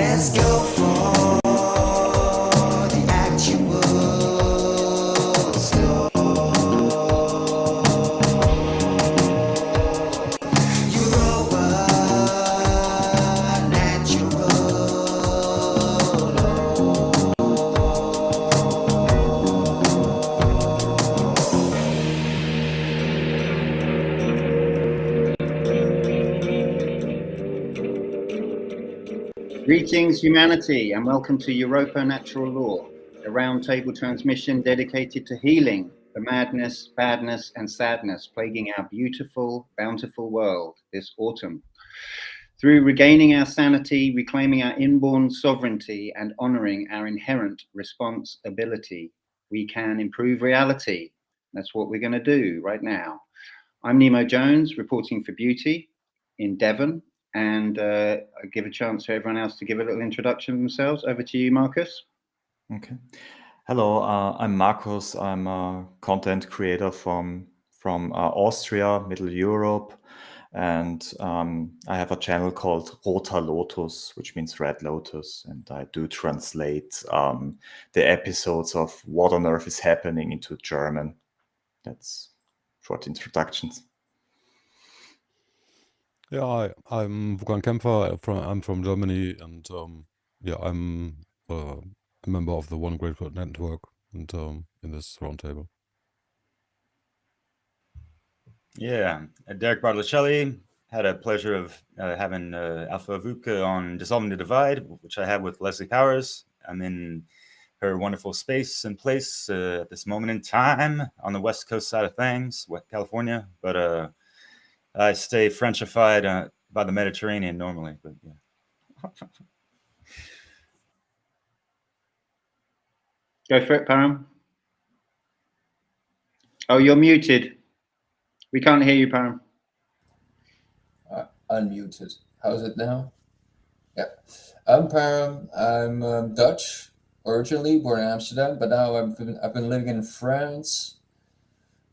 Let's go for the actual store. Europa, natural Greetings, humanity, and welcome to Europa Natural Law, a roundtable transmission dedicated to healing the madness, badness, and sadness plaguing our beautiful, bountiful world this autumn. Through regaining our sanity, reclaiming our inborn sovereignty, and honoring our inherent responsibility, we can improve reality. That's what we're going to do right now. I'm Nemo Jones, reporting for Beauty in Devon. And I give a chance for everyone else to give a little introduction of themselves. Over to you, Markus. Okay. Hello, I'm Markus. I'm a content creator from Austria, Middle Europe, and I have a channel called Roter Lotus, which means Red Lotus, and I do translate the episodes of What on Earth is Happening into German. That's short introductions. Yeah, I'm Wolfgang Kämpfer. I'm from Germany, and yeah, I'm a member of the One Great World Network, and in this roundtable. Yeah, Derek Bartolocelli. Had a pleasure of having Alpha Vuka on Dissolving the Divide, which I had with Leslie Powers. I'm in her wonderful space and place at this moment in time on the West Coast side of things, California, but I stay Frenchified by the Mediterranean normally, but yeah. Go for it, Param. Oh, you're muted. We can't hear you, Param. Unmuted. How's it now? Yeah. I'm Param. I'm Dutch, originally born in Amsterdam, but now I've been living in France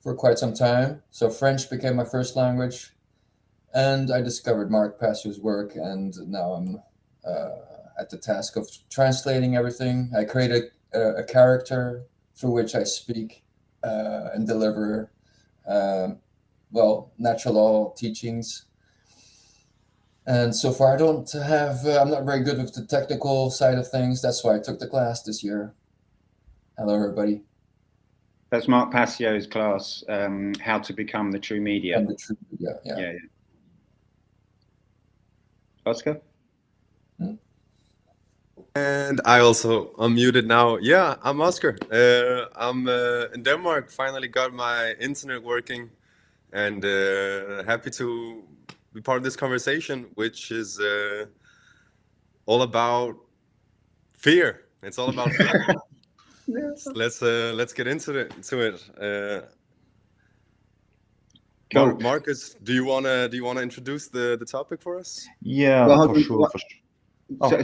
for quite some time. So French became my first language. And I discovered Mark Passio's work, and now I'm at the task of translating everything. I created a character through which I speak and deliver, well, natural law teachings. And so far, I'm not very good with the technical side of things. That's why I took the class this year. Hello, everybody. That's Mark Passio's class, How to Become the True Media. And the true media, yeah. Oscar? And I also unmuted now. Yeah, I'm Oscar. I'm in Denmark, finally got my internet working, and happy to be part of this conversation, which is all about fear. It's all about fear. So let's get into it. Cool. Markus, do you wanna introduce the topic for us? Yeah, Well, for sure.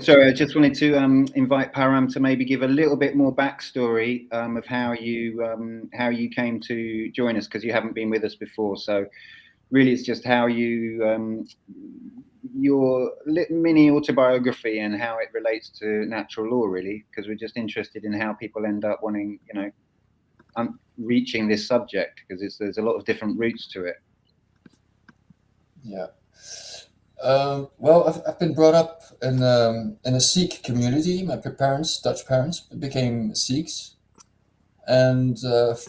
Sorry, I just wanted to invite Param to maybe give a little bit more backstory of how you came to join us, because you haven't been with us before. So really, it's just how you your mini autobiography and how it relates to natural law, really, because we're just interested in how people end up wanting, reaching this subject, because there's a lot of different routes to it. Yeah. Well, I've been brought up in a Sikh community. My parents, Dutch parents, became Sikhs, and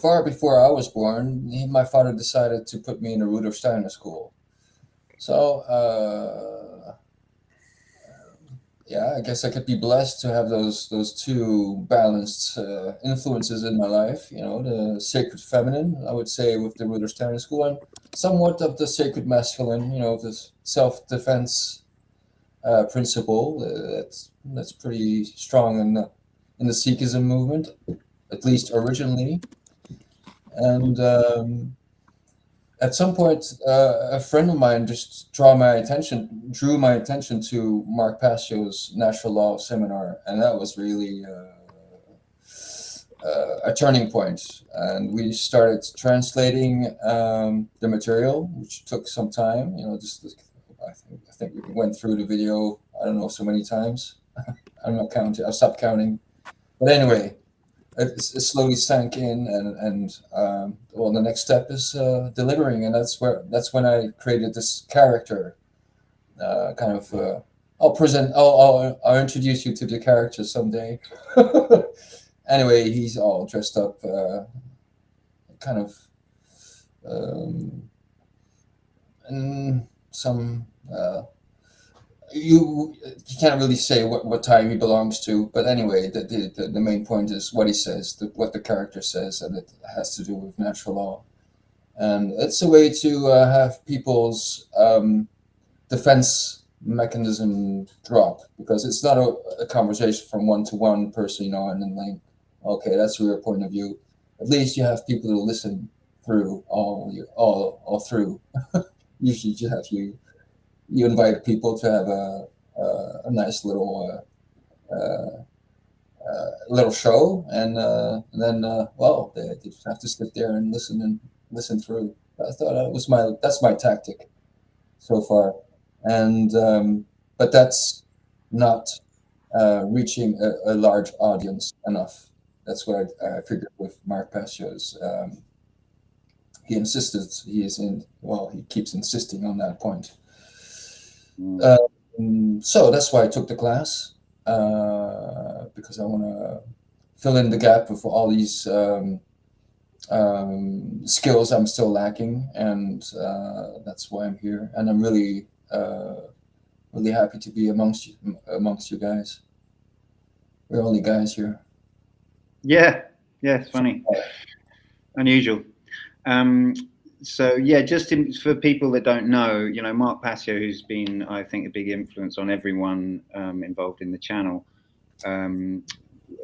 far before I was born, my father decided to put me in a Rudolf Steiner school. So yeah, I guess I could be blessed to have those two balanced influences in my life. The sacred feminine, I would say, with the Rudolf Steiner school, and somewhat of the sacred masculine, this self-defense principle that's pretty strong in the Sikhism movement, at least originally. And at some point, a friend of mine just drew my attention to Mark Passio's natural law seminar, and that was really a turning point. And we started translating the material, which took some time. I think we went through the video, I don't know, so many times. I'm not counting. I've stopped counting. But anyway, it slowly sank in, and well, the next step is delivering, and that's when I created this character. I'll introduce you to the character someday. Anyway, he's all dressed up, in some. You can't really say what time he belongs to, but anyway, the main point is what he says, what the character says, and it has to do with natural law, and it's a way to have people's defense mechanism drop, because it's not a conversation from one to one person, and then like, okay, that's your point of view. At least you have people to listen through all through. Usually, you invite people to have a nice little show, and then well, they just have to sit there and listen through. I thought that's my tactic so far, and but that's not reaching a large audience enough. That's what I figured with Mark Passio's. He insisted. He keeps insisting on that point. So that's why I took the class, because I want to fill in the gap with all these skills I'm still lacking, and that's why I'm here. And I'm really happy to be amongst you guys. We're only guys here. Yeah, it's funny, unusual. So yeah, just for people that don't know, Mark Passio, who's been, I think, a big influence on everyone involved in the channel,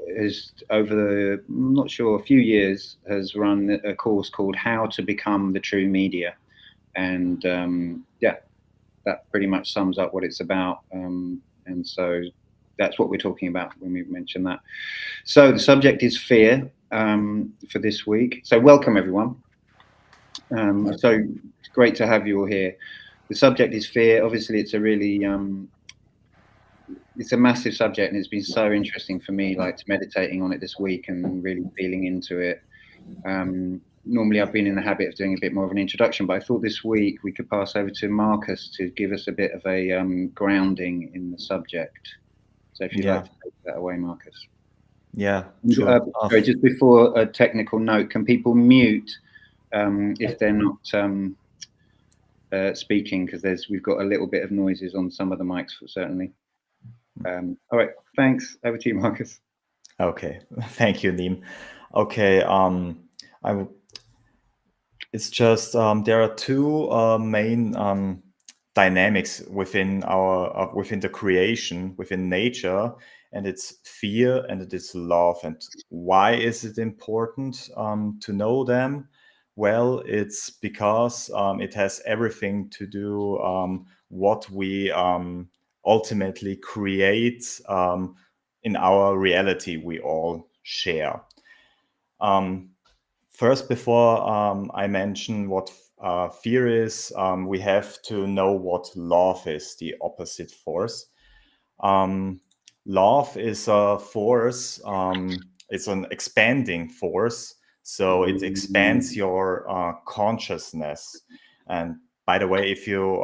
is over a few years, has run a course called How to Become the True Media, and that pretty much sums up what it's about. And so that's what we're talking about when we mention that. So the subject is fear for this week. So welcome everyone. So it's great to have you all here. The subject is fear. Obviously, it's a really it's a massive subject, and it's been so interesting for me, like meditating on it this week and really feeling into it. Normally, I've been in the habit of doing a bit more of an introduction, but I thought this week we could pass over to Markus to give us a bit of a grounding in the subject. So if you'd like to take that away, Markus. Yeah, sure. Sorry, just before a technical note, can people mute if they're not speaking, because we've got a little bit of noises on some of the mics, certainly. All right, thanks. Over to you, Markus. Okay, thank you, Neem. Okay, it's just there are two main dynamics within the creation, within nature, and it's fear and it is love. And why is it important to know them? Well, it's because it has everything to do what we ultimately create in our reality we all share. First, before I mention what fear is, we have to know what love is, the opposite force. Love is a force, it's an expanding force, so it expands your consciousness. And by the way, if you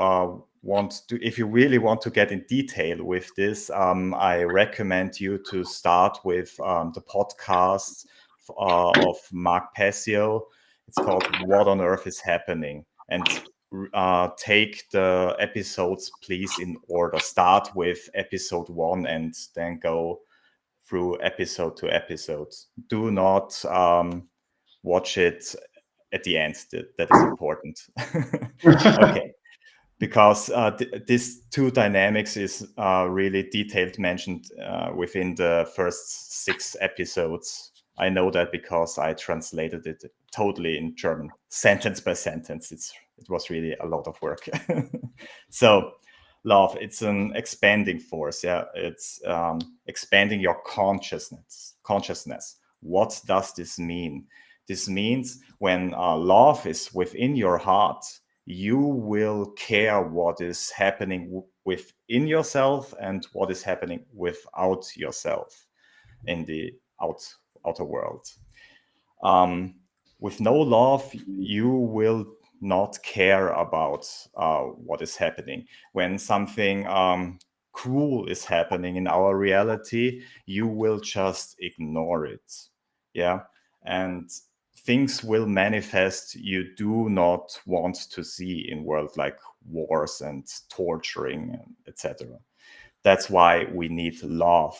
really want to get in detail with this, I recommend you to start with the podcast of Mark Passio. It's called What on Earth is Happening? And take the episodes, please, in order. Start with episode 1 and then go through episode to episode. Do not watch it at the end. That is important. Okay. Because these two dynamics is really detailed mentioned within the first 6 episodes. I know that because I translated it totally in German, sentence by sentence. It was really a lot of work. So love, it's an expanding force. Yeah, it's expanding your consciousness. What does this mean? This means when love is within your heart, you will care what is happening within yourself and what is happening without yourself in the outer world. With no love, you will not care about what is happening. When something cruel is happening in our reality, you will just ignore it. Yeah. And things will manifest you do not want to see in world, like wars and torturing, etc. That's why we need love.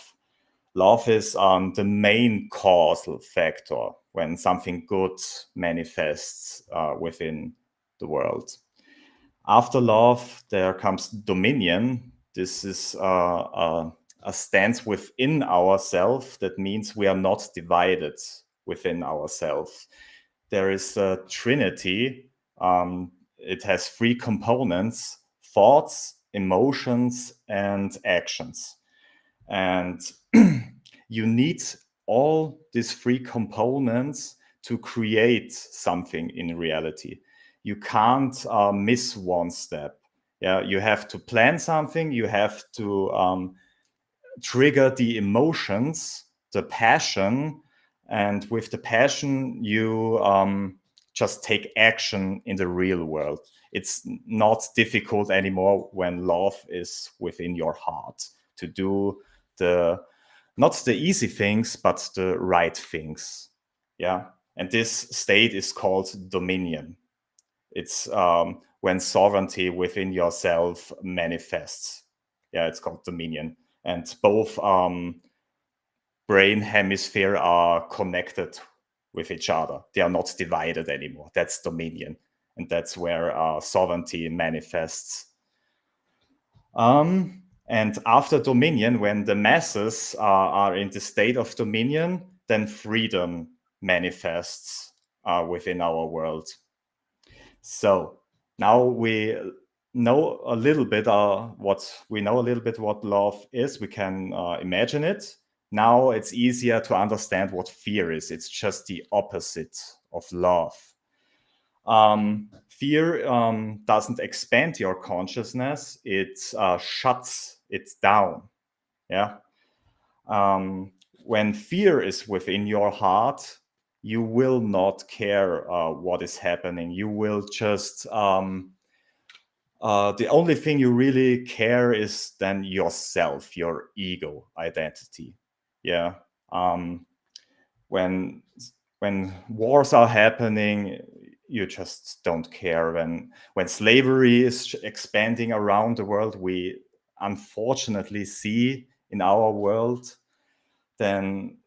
Love is the main causal factor when something good manifests within the world. After love, there comes dominion. This is a stance within ourselves. That means we are not divided within ourselves. There is a trinity. It has 3 components: thoughts, emotions, and actions. And you need all these 3 components to create something in reality. You can't miss one step. Yeah, you have to plan something. You have to trigger the emotions, the passion, and with the passion, you just take action in the real world. It's not difficult anymore when love is within your heart to do not the easy things, but the right things. Yeah. And this state is called dominion. It's when sovereignty within yourself manifests. Yeah, it's called dominion. And both brain hemisphere are connected with each other. They are not divided anymore. That's dominion. And that's where sovereignty manifests. And after dominion, when the masses are in the state of dominion, then freedom manifests within our world. So now we know a little bit what love is. We can imagine it. Now it's easier to understand what fear is. It's just the opposite of love. Fear doesn't expand your consciousness, it shuts it down. Yeah. When fear is within your heart, you will not care what is happening. You will just the only thing you really care is then yourself, your ego identity. Yeah. When wars are happening, you just don't care. When slavery is expanding around the world, we unfortunately see in our world, then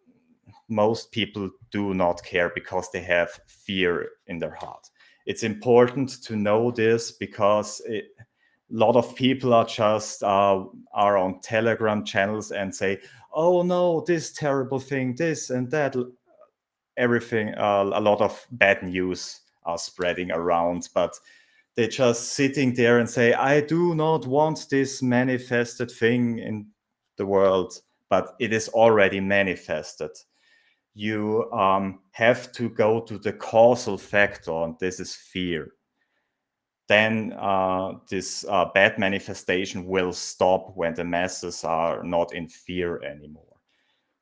most people do not care because they have fear in their heart. It's important to know this because a lot of people are just are on Telegram channels and say, oh no, this terrible thing, this and that, everything, a lot of bad news are spreading around, but they're just sitting there and say, I do not want this manifested thing in the world, but it is already manifested. You have to go to the causal factor, and this is fear. Then this bad manifestation will stop when the masses are not in fear anymore.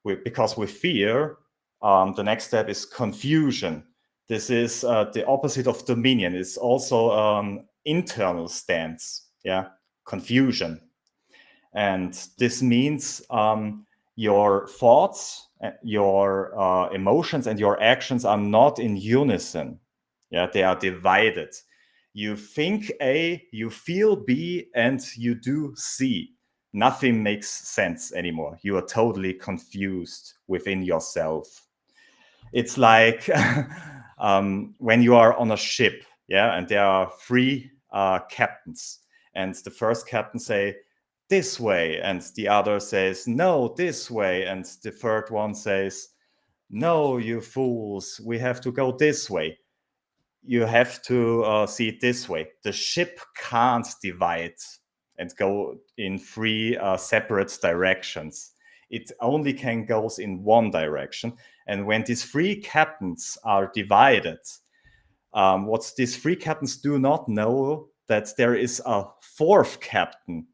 Because with fear, the next step is confusion. This is the opposite of dominion. It's also internal stance, yeah, confusion. And this means your thoughts, your emotions, and your actions are not in unison. Yeah, they are divided. You think A, you feel B, and you do C. Nothing makes sense anymore. You are totally confused within yourself. It's like when you are on a ship, yeah, and there are 3 captains, and the first captain say, this way, and the other says, no, this way, and the third one says, no, you fools, we have to go this way. You have to see it this way. The ship can't divide and go in 3 separate directions. It only can go in one direction. And when these 3 captains are divided, what these 3 captains do not know that there is a 4th captain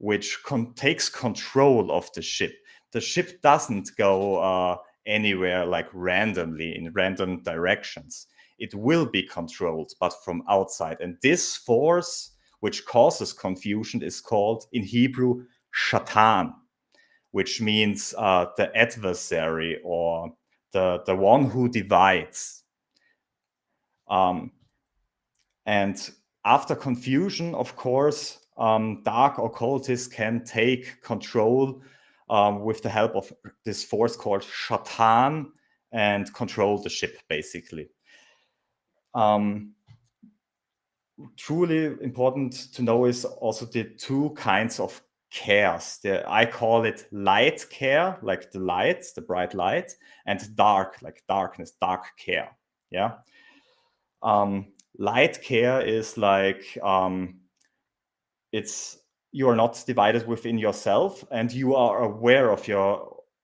which takes control of the ship. The ship doesn't go anywhere like randomly in random directions. It will be controlled, but from outside. And this force, which causes confusion, is called in Hebrew Shatan, which means the adversary or the one who divides. And after confusion, of course, dark occultists can take control with the help of this force called Shatan and control the ship, basically. Truly important to know is also the two kinds of cares. I call it light care, like the light, the bright light, and dark, like darkness, dark care. Yeah. Light care is like you are not divided within yourself, and you are aware of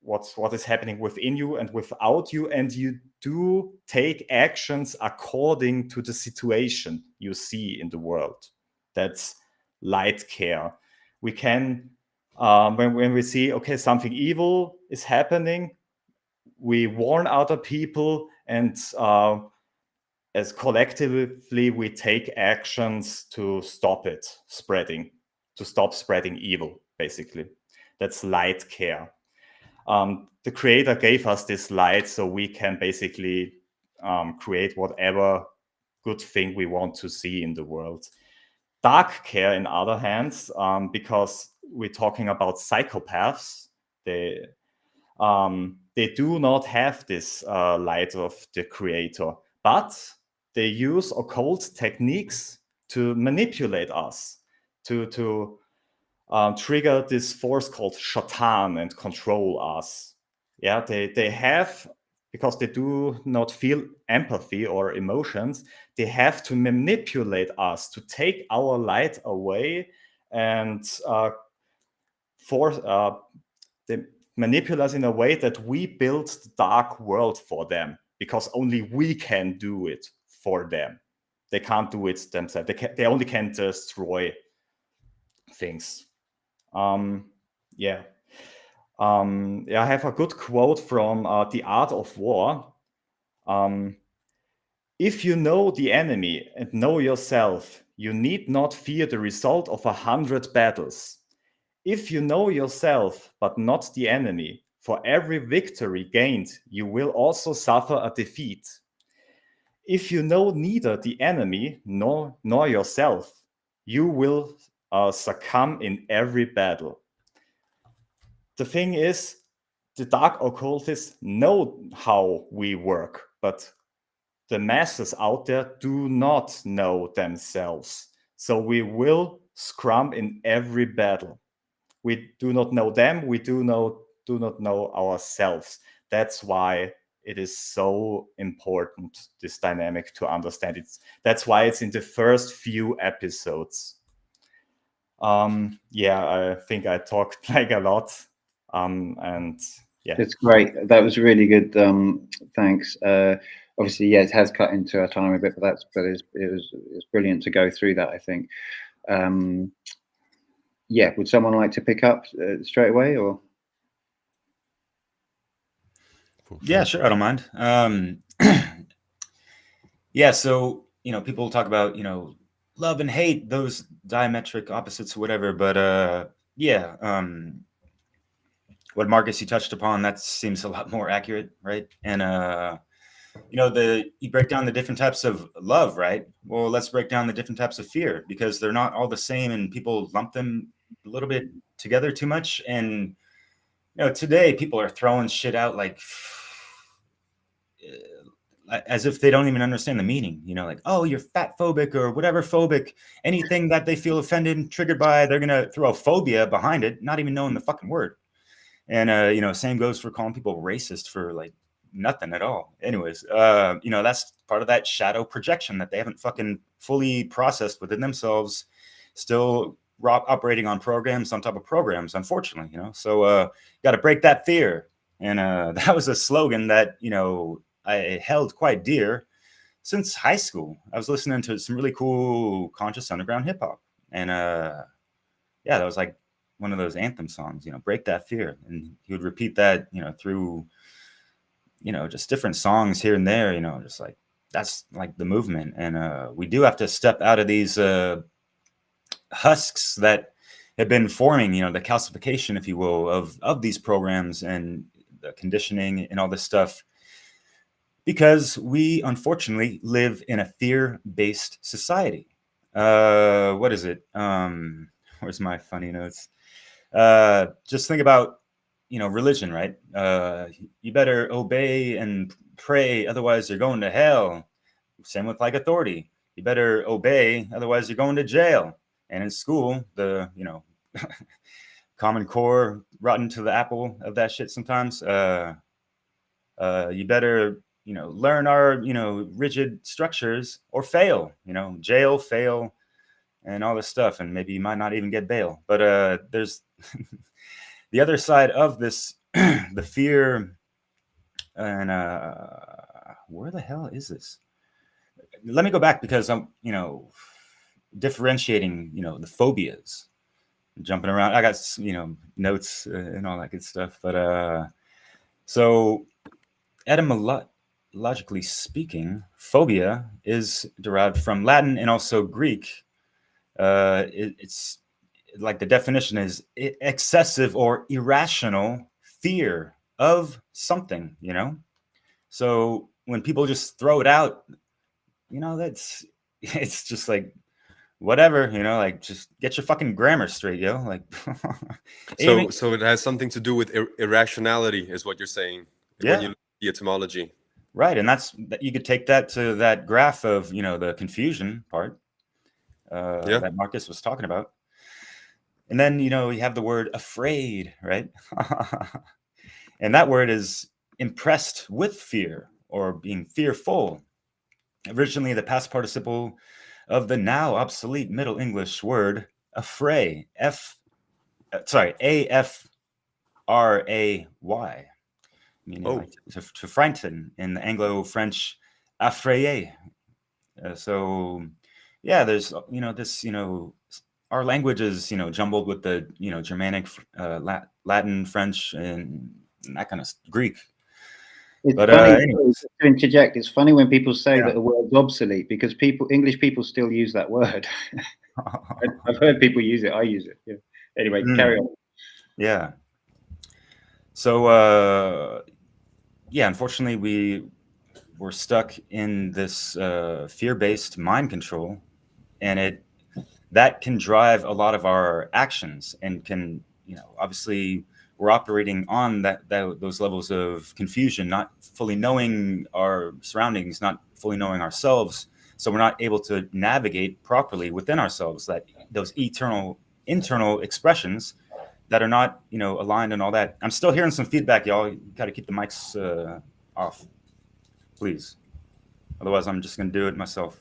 what is happening within you and without you, and you do take actions according to the situation you see in the world. That's light care. We can, when we see, okay, something evil is happening, we warn other people, and as collectively we take actions to stop it spreading, to stop spreading evil, basically. That's light care. The creator gave us this light so we can basically create whatever good thing we want to see in the world. Dark care, in other hands, because we're talking about psychopaths, they do not have this light of the creator, but they use occult techniques to manipulate us, to trigger this force called Shatan and control us. Yeah, they have, because they do not feel empathy or emotions, they have to manipulate us to take our light away and they manipulate us in a way that we build the dark world for them, because only we can do it for them. They can't do it themselves. They only can destroy things. Yeah. I have a good quote from The Art of War. If you know the enemy and know yourself, you need not fear the result of 100 battles. If you know yourself, but not the enemy, for every victory gained, you will also suffer a defeat. If you know neither the enemy nor yourself, you will succumb in every battle. The thing is, the dark occultists know how we work, but the masses out there do not know themselves. So we will scrum in every battle. We do not know them, we do not know ourselves. That's why it is so important, this dynamic, to understand it. That's why it's in the first few episodes. I think I talked like a lot. And yeah. It's great. That was really good. Thanks. Obviously, yeah, it has cut into our time a bit, but it was brilliant to go through that, I think. Yeah, would someone like to pick up straight away, or? Yeah, sure. I don't mind. Yeah, so, people talk about, love and hate, those diametric opposites or whatever, but what Markus, you touched upon, that seems a lot more accurate, right? And you break down the different types of love, right? Well, let's break down the different types of fear, because they're not all the same, and people lump them a little bit together too much. And today people are throwing shit out like as if they don't even understand the meaning, like, oh, you're fat phobic or whatever phobic, anything that they feel offended and triggered by, they're gonna throw a phobia behind it, not even knowing the fucking word. And same goes for calling people racist for like nothing at all. Anyways, that's part of that shadow projection that they haven't fucking fully processed within themselves, still operating on programs on top of programs, unfortunately. So got to break that fear. And that was a slogan that I held quite dear since high school. I was listening to some really cool conscious underground hip hop, and that was like one of those anthem songs, break that fear. And he would repeat that, through, just different songs here and there, just like, that's like the movement. And we do have to step out of these husks that have been forming, the calcification, if you will, of these programs and the conditioning and all this stuff, because we unfortunately live in a fear-based society. What is it? Where's my funny notes? Just think about, religion, right? You better obey and pray, otherwise you're going to hell. Same with like authority. You better obey, otherwise you're going to jail. And in school, the, Common Core, rotten to the apple of that shit sometimes. You better, learn our, rigid structures or fail, jail, fail, and all this stuff. And maybe you might not even get bail. But there's the other side of this, the fear. And where the hell is this? Let me go back, because I'm, differentiating, the phobias, jumping around. I got, notes and all that good stuff. But so etymologically speaking, phobia is derived from Latin and also Greek. It's like the definition is excessive or irrational fear of something, So when people just throw it out, it's just like, whatever, like, just get your fucking grammar straight, yo. Like, So it has something to do with irrationality, is what you're saying. Yeah. When you look at the etymology. Right, and you could take that to that graph of, the confusion part that Marcus was talking about. And then, you have the word afraid, right? And that word is impressed with fear or being fearful. Originally, the past participle of the now obsolete Middle English word affray, A-F-R-A-Y, meaning like to frighten in the Anglo-French affrayer. So yeah, there's, this, our language is, jumbled with the, Germanic, Latin, French, and that kind of Greek. It's But, funny, anyways. to interject, it's funny when people say that a word's obsolete, because English people still use that word. I've heard people use it. I use it. Yeah. Anyway, carry on. Yeah. So, unfortunately, we're stuck in this fear-based mind control, and that can drive a lot of our actions, and can, obviously, we're operating on those levels of confusion, not fully knowing our surroundings, not fully knowing ourselves. So we're not able to navigate properly within ourselves, those internal expressions that are not, aligned and all that. I'm still hearing some feedback, y'all. You got to keep the mics off, please. Otherwise, I'm just going to do it myself.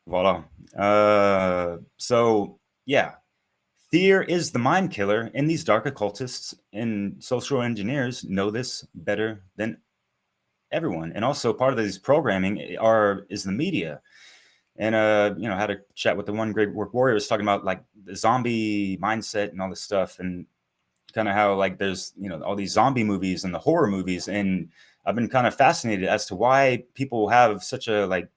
Voila. So, yeah. Fear is the mind killer, and these dark occultists and social engineers know this better than everyone. And also, part of these programming is the media. And I had a chat with the one great work warrior, was talking about like the zombie mindset and all this stuff, and kind of how like there's all these zombie movies and the horror movies, and I've been kind of fascinated as to why people have such a like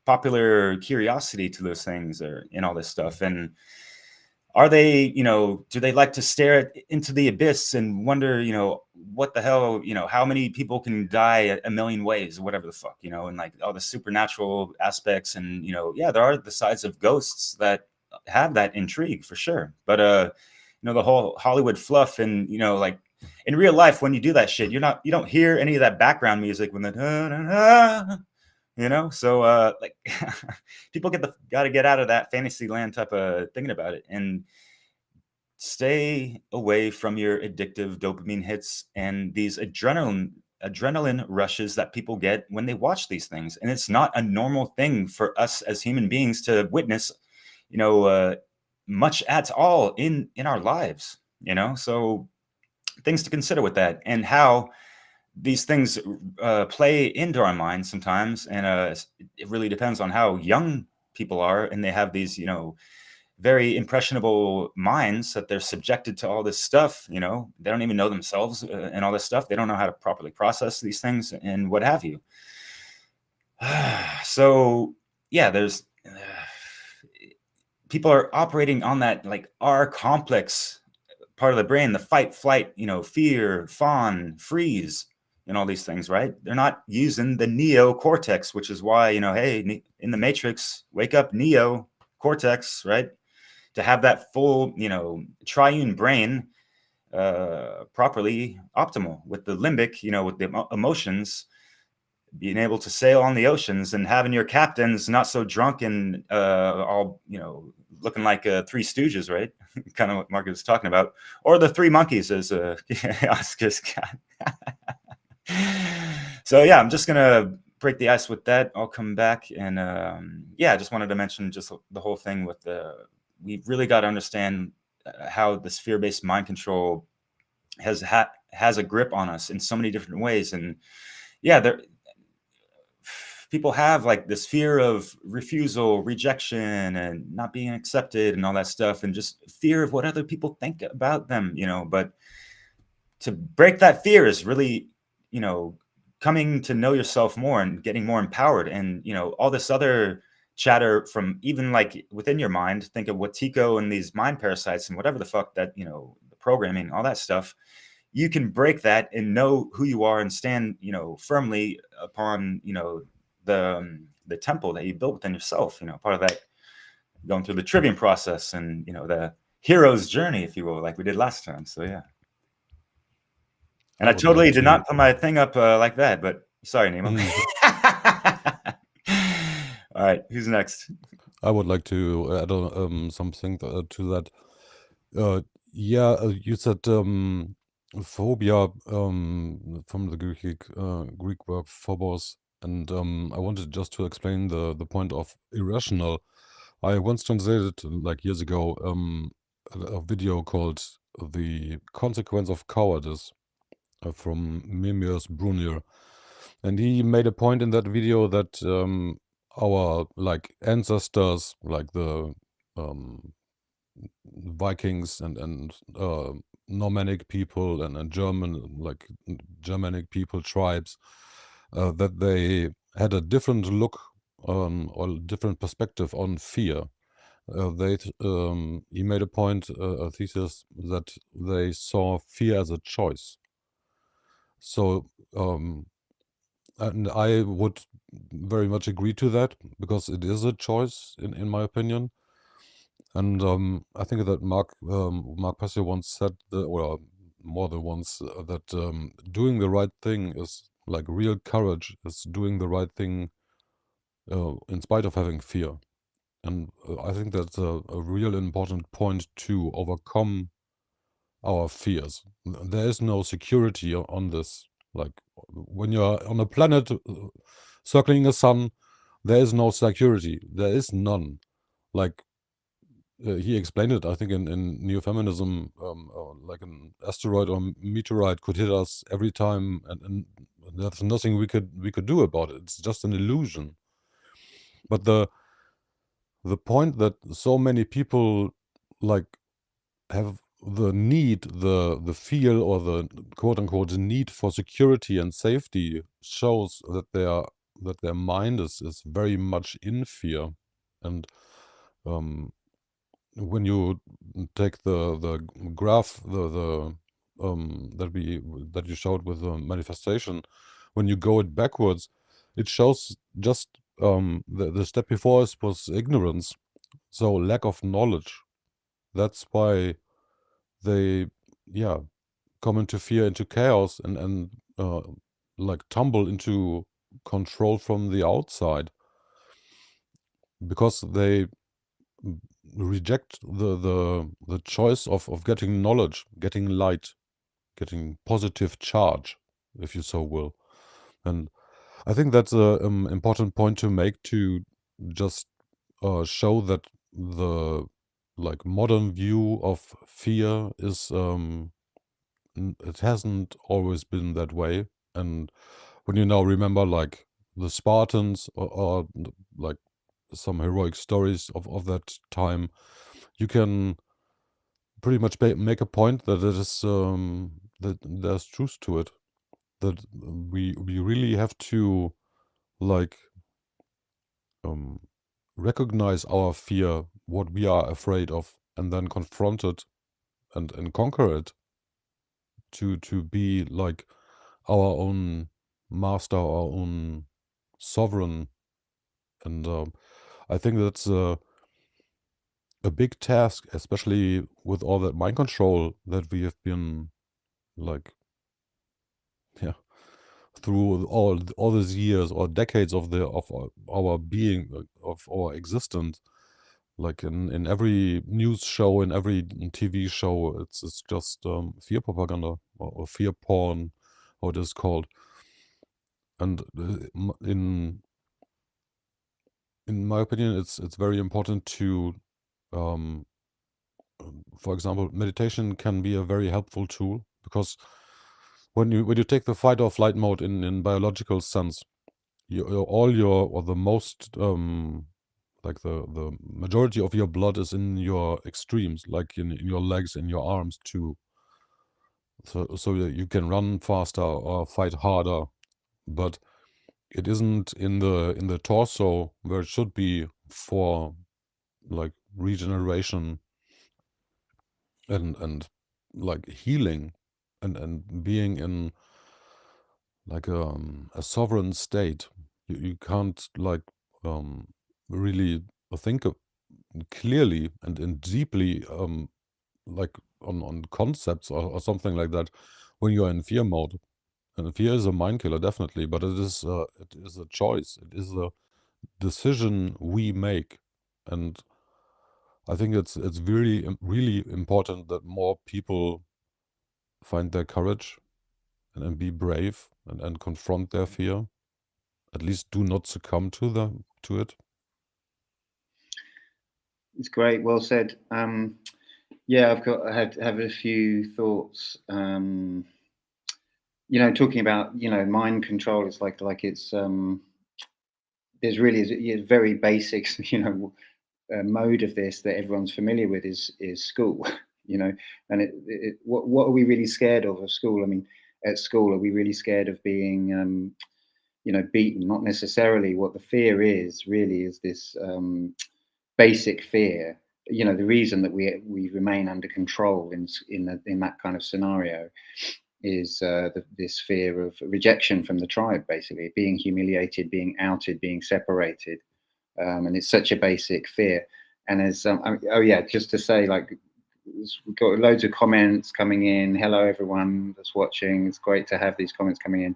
popular curiosity to those things and all this stuff. And are they, do they like to stare into the abyss and wonder, what the hell, how many people can die a million ways or whatever the fuck, and like all the supernatural aspects. And, there are the sides of ghosts that have that intrigue for sure. But, the whole Hollywood fluff and, like in real life, when you do that shit, you don't hear any of that background music when the, so like people got to get out of that fantasy land type of thinking about it, and stay away from your addictive dopamine hits and these adrenaline rushes that people get when they watch these things. And it's not a normal thing for us as human beings to witness, much at all in our lives, so things to consider with that, and how these things play into our minds sometimes. And it really depends on how young people are, and they have these, very impressionable minds that they're subjected to all this stuff. You know, they don't even know themselves and all this stuff. They don't know how to properly process these things and what have you. So yeah, there's people are operating on that like R complex part of the brain, the fight, flight, you know, fear, fawn, freeze, and all these things, right? They're not using the neocortex, which is why, you know, hey, in the Matrix, wake up, neocortex, right? To have that full, you know, triune brain properly optimal with the limbic, you know, with the emotions, being able to sail on the oceans and having your captains not so drunk and all, you know, looking like Three Stooges, right? Kind of what Marcus was talking about, or the Three Monkeys, as Oscar's got. So yeah, I'm just gonna break the ice with that. I'll come back and yeah, I just wanted to mention just the whole thing with we really got to understand how this fear-based mind control has a grip on us in so many different ways. And yeah, people have like this fear of refusal, rejection, and not being accepted and all that stuff, and just fear of what other people think about them, you know. But to break that fear is really, you know, coming to know yourself more and getting more empowered. And, you know, all this other chatter from even like within your mind, think of what Tico and these mind parasites and whatever the fuck that, you know, the programming, all that stuff, you can break that and know who you are and stand, you know, firmly upon, you know, the temple that you built within yourself, you know, part of that going through the trivium process and, you know, the hero's journey, if you will, like we did last time. So yeah. And I totally did not put my thing up like that, but sorry, Nemo. All right, who's next? I would like to add on something to that. Yeah, you said phobia from the Greek word phobos, and I wanted just to explain the point of irrational. I once translated, like years ago, a video called "The Consequence of Cowardice" from Mimius Brunier, and he made a point in that video that our like ancestors, like the Vikings and Normannic people and German, like Germanic people, tribes, that they had a different look or different perspective on fear. He made a point, a thesis, that they saw fear as a choice. So, and I would very much agree to that, because it is a choice, in my opinion. And I think that Mark Passio once said, or more than once, that doing the right thing is like real courage, is doing the right thing in spite of having fear. And I think that's a real important point to overcome our fears. There is no security on this. Like when you're on a planet circling a sun, there is no security. There is none. Like he explained it, I think, in neo-feminism, like an asteroid or meteorite could hit us every time, and there's nothing we could do about it. It's just an illusion. But the point that so many people like have the need, the feel, or the quote unquote need for security and safety shows that their mind is very much in fear. And when you take the graph that you showed with the manifestation, when you go it backwards, it shows just the step before us was ignorance, so lack of knowledge. That's why they come into fear, into chaos, and like tumble into control from the outside, because they reject the choice of getting knowledge, getting light, getting positive charge, if you so will. And I think that's a important point to make, to just show that the like modern view of fear is it hasn't always been that way. And when you now remember like the Spartans or like some heroic stories of that time, you can pretty much make a point that it is that there's truth to it, that we really have to like recognize our fear, what we are afraid of, and then confront it and conquer it to be like our own master, our own sovereign. And I think that's a big task, especially with all that mind control that we have been like, yeah, through all these years or decades of our being, of our existence. Like in every news show, in every TV show, it's just fear propaganda or fear porn, how it is called. And in my opinion, it's very important to, for example, meditation can be a very helpful tool, because when you take the fight or flight mode in biological sense, or the most like the majority of your blood is in your extremes, like in your legs, in your arms too. So you can run faster or fight harder, but it isn't in the torso where it should be for like regeneration and like healing and being in like a sovereign state. You can't like really think clearly and deeply like on concepts or something like that when you're in fear mode. And fear is a mind killer, definitely, but it is a choice. It is a decision we make, and I think it's really important that more people find their courage and be brave and confront their fear. At least do not succumb to it. It's great, well said. Yeah, have a few thoughts. You know, talking about, you know, mind control, it's like it's there's really a very basic, you know, mode of this that everyone's familiar with is school. You know, and what are we really scared of school? I mean, at school, are we really scared of being you know, beaten? Not necessarily. What the fear is really is this basic fear. You know, the reason that we remain under control in that kind of scenario is this fear of rejection from the tribe, basically being humiliated, being outed, being separated, and it's such a basic fear. And as oh yeah, just to say, like, we've got loads of comments coming in. Hello everyone that's watching. It's great to have these comments coming in.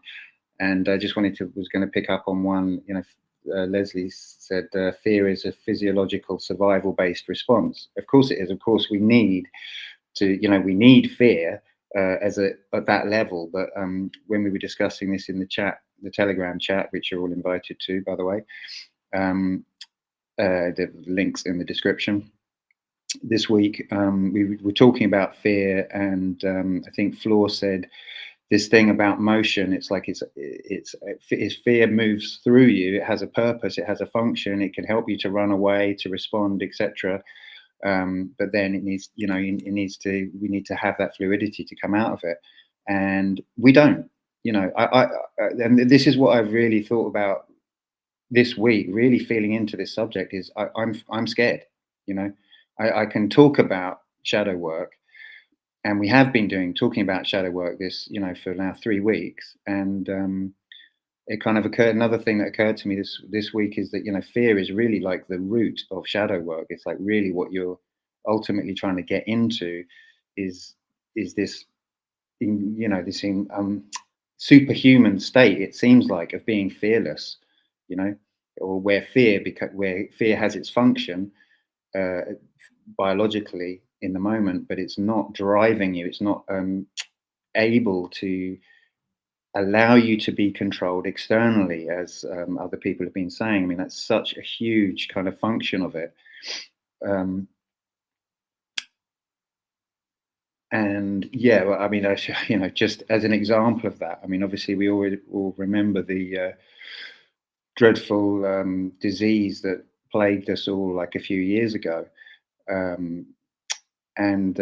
And I just was going to pick up on one. You know, Leslie said fear is a physiological survival-based response. Of course it is. Of course we need to, you know, we need fear at that level. But when we were discussing this in the chat, the Telegram chat, which you're all invited to, by the way, the links in the description. This week we were talking about fear, and I think Floor said this thing about motion. It's like if fear moves through you, it has a purpose, it has a function, it can help you to run away, to respond, etc. But then it needs, you know, we need to have that fluidity to come out of it, and we don't. You know, and this is what I've really thought about this week, really feeling into this subject, is I'm scared. You know, I can talk about shadow work, and we have been talking about shadow work this, you know, for now 3 weeks, and it kind of occurred. Another thing that occurred to me this week is that, you know, fear is really like the root of shadow work. It's like really what you're ultimately trying to get into is this, you know, this superhuman state, it seems like, of being fearless, you know, or where fear has its function biologically in the moment, but it's not driving you. It's not able to allow you to be controlled externally, as other people have been saying. I mean, that's such a huge kind of function of it. And yeah, well, I mean, you know, just as an example of that, I mean, obviously we all remember the dreadful disease that plagued us all like a few years ago. and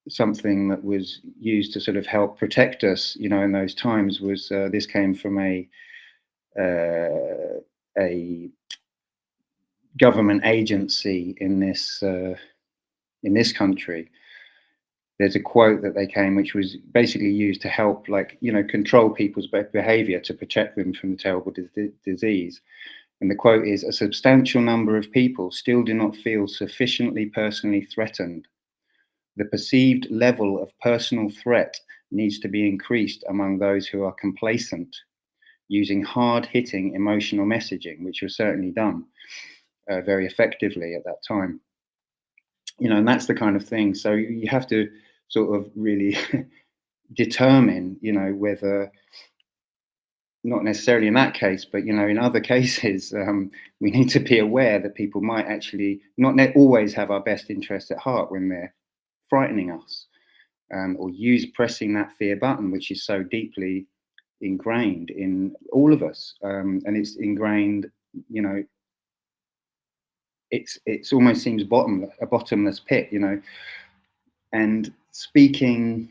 something that was used to sort of help protect us, you know, in those times was this came from a government agency in this country. There's a quote that they came, which was basically used to help, like, you know, control people's behavior to protect them from the terrible disease. And the quote is, "A substantial number of people still do not feel sufficiently personally threatened. The perceived level of personal threat needs to be increased among those who are complacent, using hard-hitting emotional messaging," which was certainly done very effectively at that time. You know, and that's the kind of thing. So you have to sort of really determine, you know, whether, not necessarily in that case, but, you know, in other cases, we need to be aware that people might actually not always have our best interests at heart when they're frightening us, or pressing that fear button, which is so deeply ingrained in all of us. And it's ingrained, you know, it's almost seems a bottomless pit, you know. And speaking,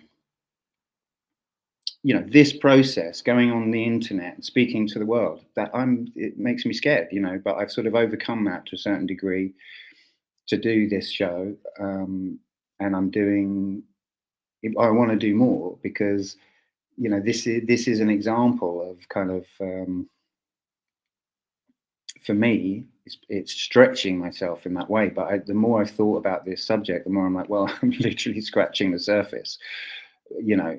you know, this process going on the internet and speaking to the world, it makes me scared, you know, but I've sort of overcome that to a certain degree to do this show. And I want to do more because, you know, this is an example of kind of, for me, it's stretching myself in that way. But the more I've thought about this subject, the more I'm like, well, I'm literally scratching the surface. You know,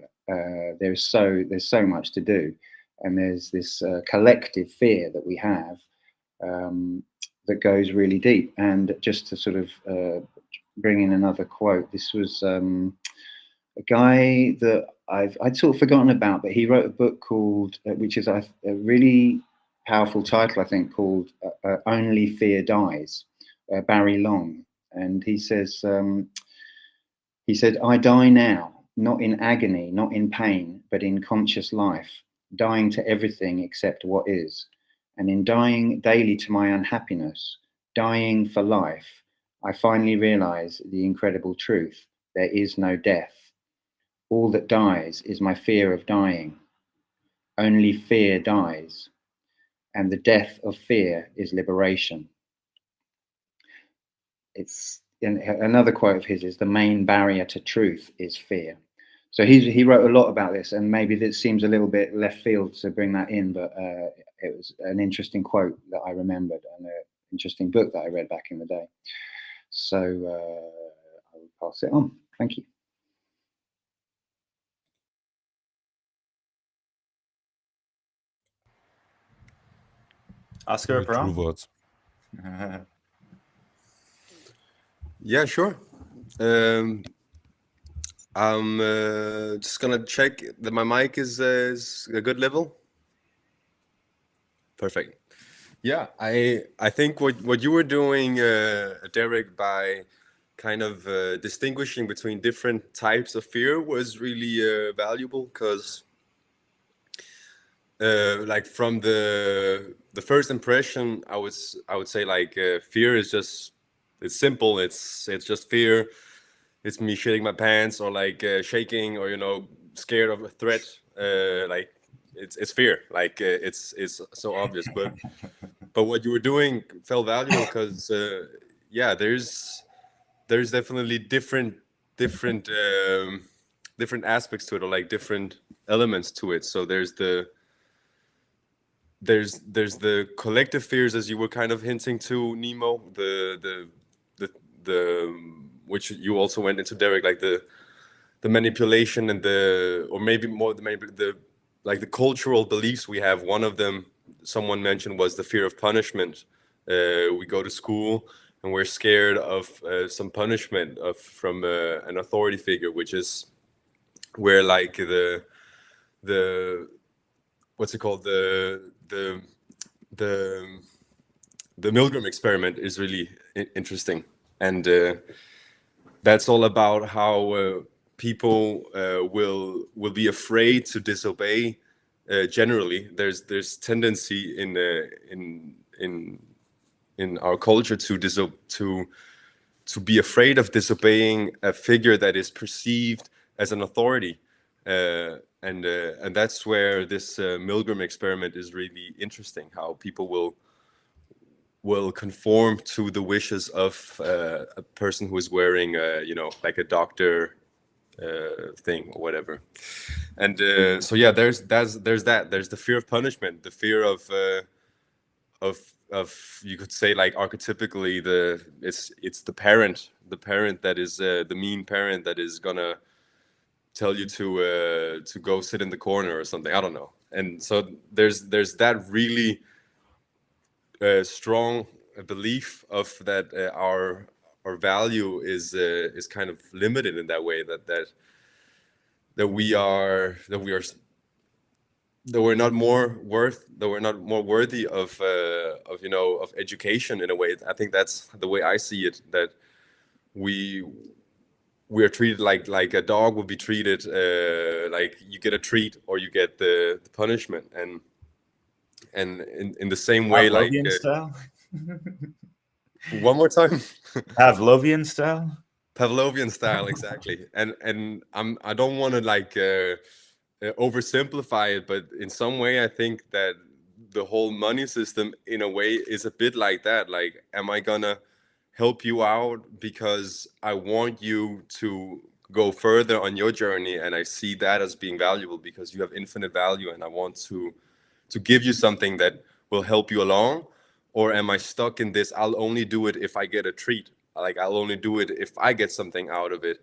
there's so much to do, and there's this collective fear that we have that goes really deep. And just to sort of bring in another quote, this was a guy that I'd sort of forgotten about, but he wrote a book called, which is a really powerful title, I think, called "Only Fear Dies," Barry Long. And he says, he said, "I die now, not in agony, not in pain, but in conscious life, dying to everything except what is. And in dying daily to my unhappiness, dying for life, I finally realize the incredible truth. There is no death. All that dies is my fear of dying. Only fear dies. And the death of fear is liberation." Another quote of his is, "The main barrier to truth is fear." So he wrote a lot about this, and maybe this seems a little bit left field to bring that in, but it was an interesting quote that I remembered, and an interesting book that I read back in the day. So I will pass it on. Thank you. Oscar True Perron? words. Yeah, sure. I'm just gonna check that my mic is a good level. Perfect. Yeah, I think what you were doing, Derek, by kind of distinguishing between different types of fear was really valuable, because like from the first impression, I would say, like, fear is just, it's simple. It's just fear. It's me shitting my pants, or like shaking, or, you know, scared of a threat. Like it's fear. Like it's so obvious. But what you were doing felt valuable, because yeah, there's definitely different aspects to it, or like different elements to it. So there's the collective fears, as you were kind of hinting to, Nemo, the which you also went into, Derek, like the manipulation and or maybe the like the cultural beliefs we have. One of them someone mentioned was the fear of punishment. We go to school and we're scared of some punishment from an authority figure, which is where, like, the what's it called, the Milgram experiment is really interesting, and that's all about how people will be afraid to disobey. Generally, there's tendency in our culture to to be afraid of disobeying a figure that is perceived as an authority. And that's where this Milgram experiment is really interesting, how people will conform to the wishes of a person who is wearing, you know, like a doctor thing or whatever. And so yeah, there's that. There's the fear of punishment, the fear of you could say, like, archetypically, it's the parent that is the mean parent that is gonna tell you to go sit in the corner or something. I don't know. And so there's that really strong belief of that our value is kind of limited in that way, that we're not more worthy of you know, of education in a way. I think that's the way I see it, that we are treated like a dog would be treated, like you get a treat or you get the punishment, and in the same way, like Pavlovian style. one more time. Pavlovian style. Pavlovian style, exactly. And I don't want to like oversimplify it, but in some way I think that the whole money system in a way is a bit like that. Like, am I gonna help you out because I want you to go further on your journey, and I see that as being valuable because you have infinite value, and I want to give you something that will help you along? Or am I stuck in this, I'll only do it if I get a treat, like I'll only do it if I get something out of it,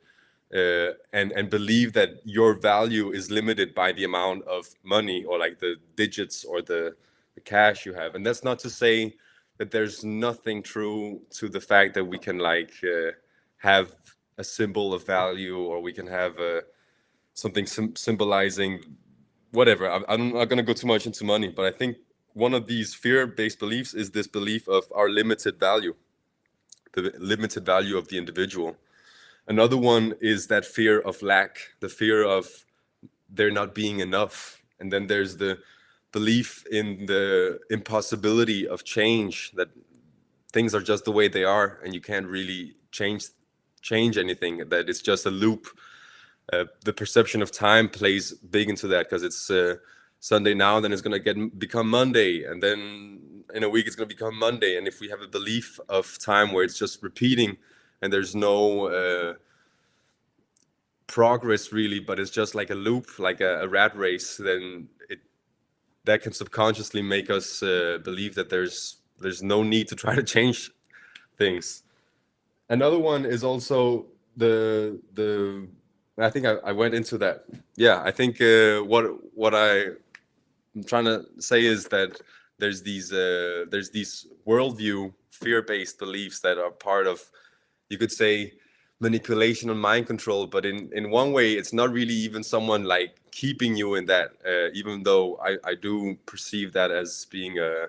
and believe that your value is limited by the amount of money or like the digits or the cash you have? And that's not to say that there's nothing true to the fact that we can like have a symbol of value, or we can have something symbolizing whatever. I'm not going to go too much into money, but I think one of these fear-based beliefs is this belief of our limited value, the limited value of the individual. Another one is that fear of lack, the fear of there not being enough. And then there's the belief in the impossibility of change, that things are just the way they are and you can't really change anything, that it's just a loop. The perception of time plays big into that, because it's Sunday now, then it's going to become Monday, and then in a week it's going to become Monday. And if we have a belief of time where it's just repeating and there's no progress really, but it's just like a loop, like a rat race, then that can subconsciously make us believe that there's no need to try to change things. Another one is also the I think I went into that. Yeah, I think what I'm trying to say is that there's these worldview fear-based beliefs that are part of, you could say, manipulation and mind control. But in one way, it's not really even someone like keeping you in that, even though I do perceive that as being a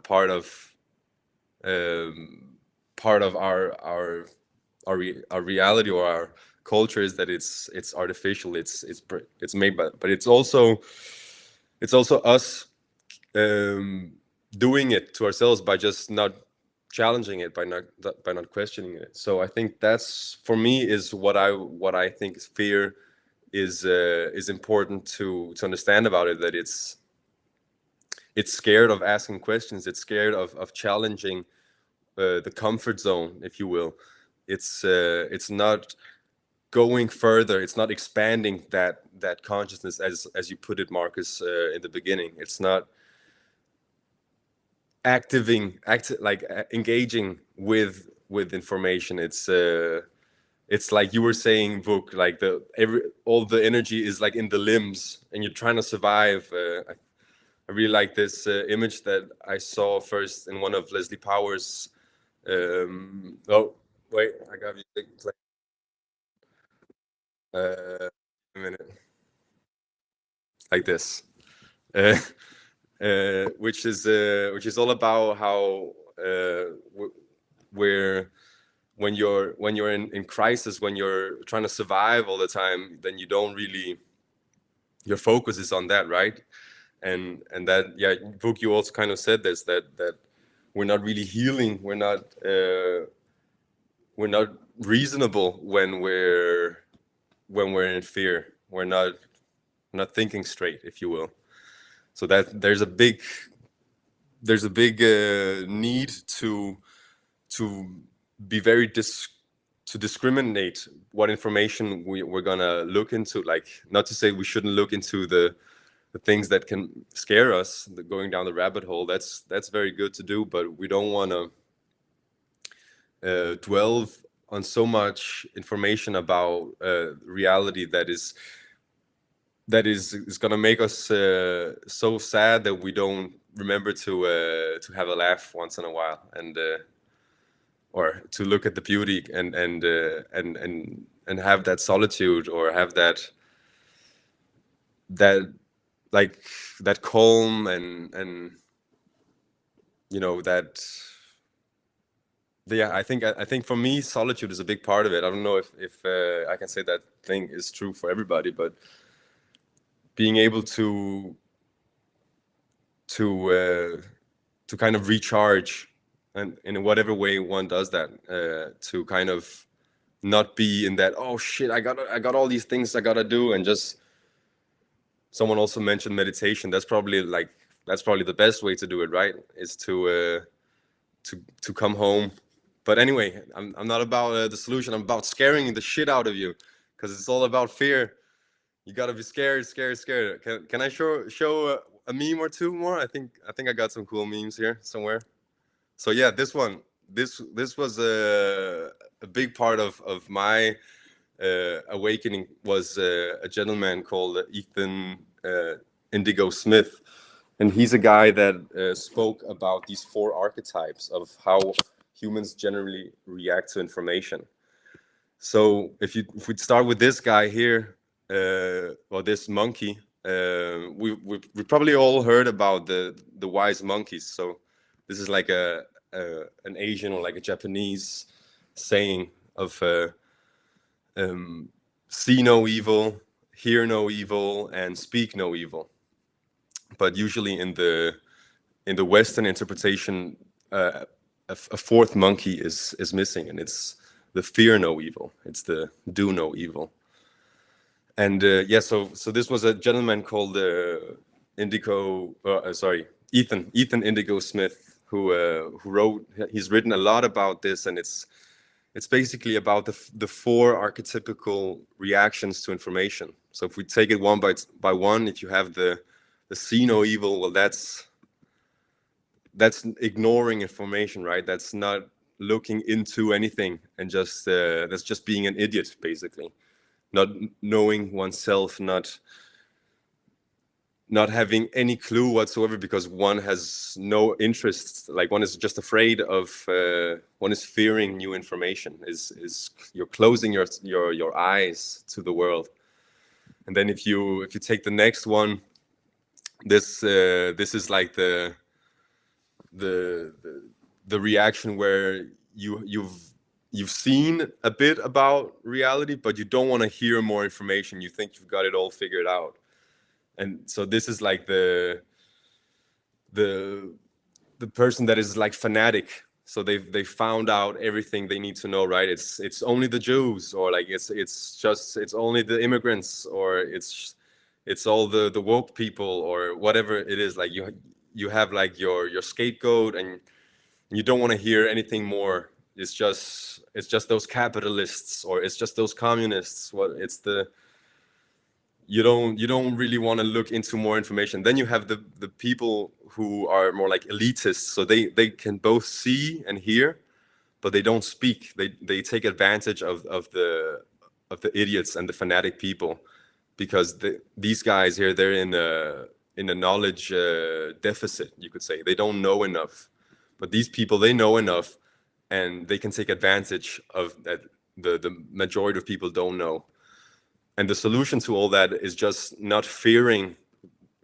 part of our reality, or our culture, is that it's artificial, it's made, but it's also us doing it to ourselves by just not challenging it, by not questioning it. So I think that's, for me, is what I think fear is important to understand about it, that it's scared of asking questions, it's scared of challenging the comfort zone, if you will. It's not going further, it's not expanding that consciousness, as you put it, Markus, in the beginning. It's not engaging with information. It's like you were saying, Vuk, like all the energy is like in the limbs, and you're trying to survive. I really like this image that I saw first in one of Leslie Power's. Oh wait, I got you. A minute, like this, which is all about how when you're in crisis, when you're trying to survive all the time, then you don't really, your focus is on that, right? And that, yeah, Vuk, you also kind of said this, that we're not really healing, we're not reasonable when we're in fear. We're not thinking straight, if you will. So that there's a big need to be very to discriminate what information we're gonna look into. Like, not to say we shouldn't look into the things that can scare us, going down the rabbit hole. That's very good to do, but we don't want to dwell on so much information about reality that is going to make us so sad that we don't remember to have a laugh once in a while, and or to look at the beauty and have that solitude, or have that like that calm and that. Yeah, I think for me, solitude is a big part of it. I don't know if I can say that thing is true for everybody, but being able to kind of recharge, and in whatever way one does that, to kind of not be in that, oh shit, I got all these things I gotta do, and just. Someone also mentioned meditation. That's probably the best way to do it, right? Is to come home. But anyway, I'm not about the solution. I'm about scaring the shit out of you, because it's all about fear. You gotta be scared. Can I show a meme or two more? I think I got some cool memes here somewhere. So yeah, this one, this was a big part of my awakening. Was a gentleman called Ethan Indigo Smith, and he's a guy that spoke about these 4 archetypes of how humans generally react to information. So if we start with this guy here, or this monkey, we probably all heard about the wise monkeys. So this is like an Asian or like a Japanese saying of see no evil, hear no evil, and speak no evil. But usually in the Western interpretation, a 4th monkey is missing, and it's the fear no evil. It's the do no evil. And so this was a gentleman called Ethan Indigo Smith, who wrote. He's written a lot about this, and it's basically about the 4 archetypical reactions to information. So if we take it one by one, if you have the see no evil, well, that's ignoring information, right? That's not looking into anything, and just that's just being an idiot, basically. Not knowing oneself, not having any clue whatsoever, because one has no interest. Like, one is just afraid of, one is fearing new information. Is you're closing your eyes to the world. And then if you take the next one, this is like the reaction where you've seen a bit about reality, but you don't want to hear more information. You think you've got it all figured out. And so this is like the person that is like fanatic. So they found out everything they need to know, right? It's only the Jews, or like it's only the immigrants, or it's all the woke people, or whatever it is. Like you have like your scapegoat, and you don't want to hear anything more. It's just those capitalists, or it's just those communists. You don't really want to look into more information. Then you have the people who are more like elitists. So they can both see and hear, but they don't speak. They take advantage of the idiots and the fanatic people, because these guys here, they're in a knowledge deficit, you could say. They don't know enough. But these people, they know enough, and they can take advantage of that. The majority of people don't know. And the solution to all that is just not fearing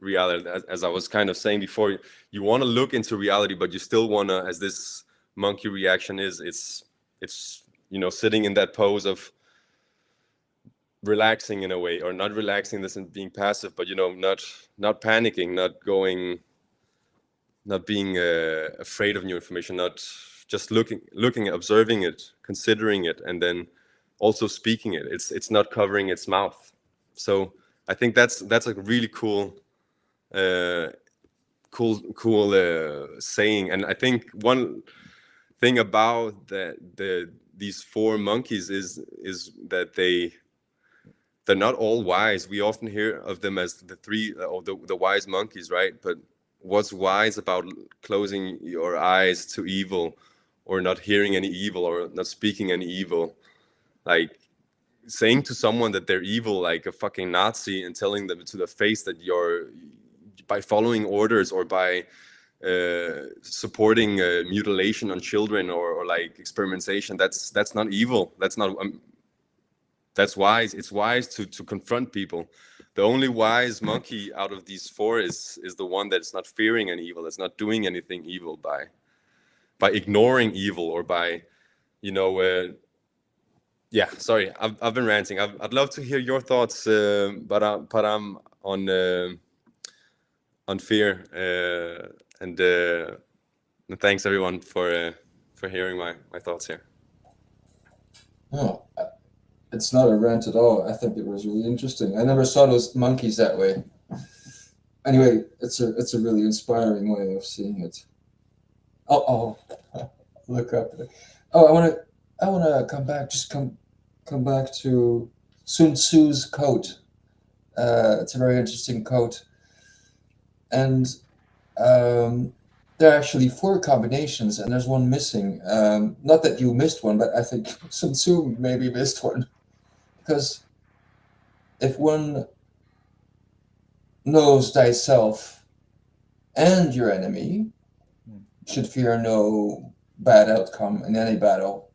reality. As I was kind of saying before, you want to look into reality, but you still want to, as this monkey reaction is, it's sitting in that pose of relaxing in a way, or not relaxing, this and being passive, but not panicking, not being afraid of new information, just looking, observing it, considering it, and then also speaking it. It's not covering its mouth. So I think that's a really cool saying. And I think one thing about these 4 monkeys is that they're not all wise. We often hear of them as the 3 or the wise monkeys, right? But what's wise about closing your eyes to evil, or not hearing any evil, or not speaking any evil? Like saying to someone that they're evil, like a fucking Nazi, and telling them to the face that you're, by following orders or by supporting mutilation on children, or like experimentation, that's not evil. That's not that's wise. It's wise to confront people. The only wise monkey out of these 4 is the one that's not fearing any evil, that's not doing anything evil by ignoring evil, or by, you know, yeah, sorry, I've been ranting. I'd love to hear your thoughts, but I'm on fear, and thanks everyone for hearing my thoughts here. Oh, it's not a rant at all. I think it was really interesting. I never saw those monkeys that way. Anyway, it's a really inspiring way of seeing it. Oh, look up. Oh, I wanna come back. Just come back to Sun Tzu's quote. It's a very interesting quote, and there are actually 4 combinations, and there's one missing. Not that you missed one, but I think Sun Tzu maybe missed one, because if one knows thyself and your enemy, should fear no bad outcome in any battle.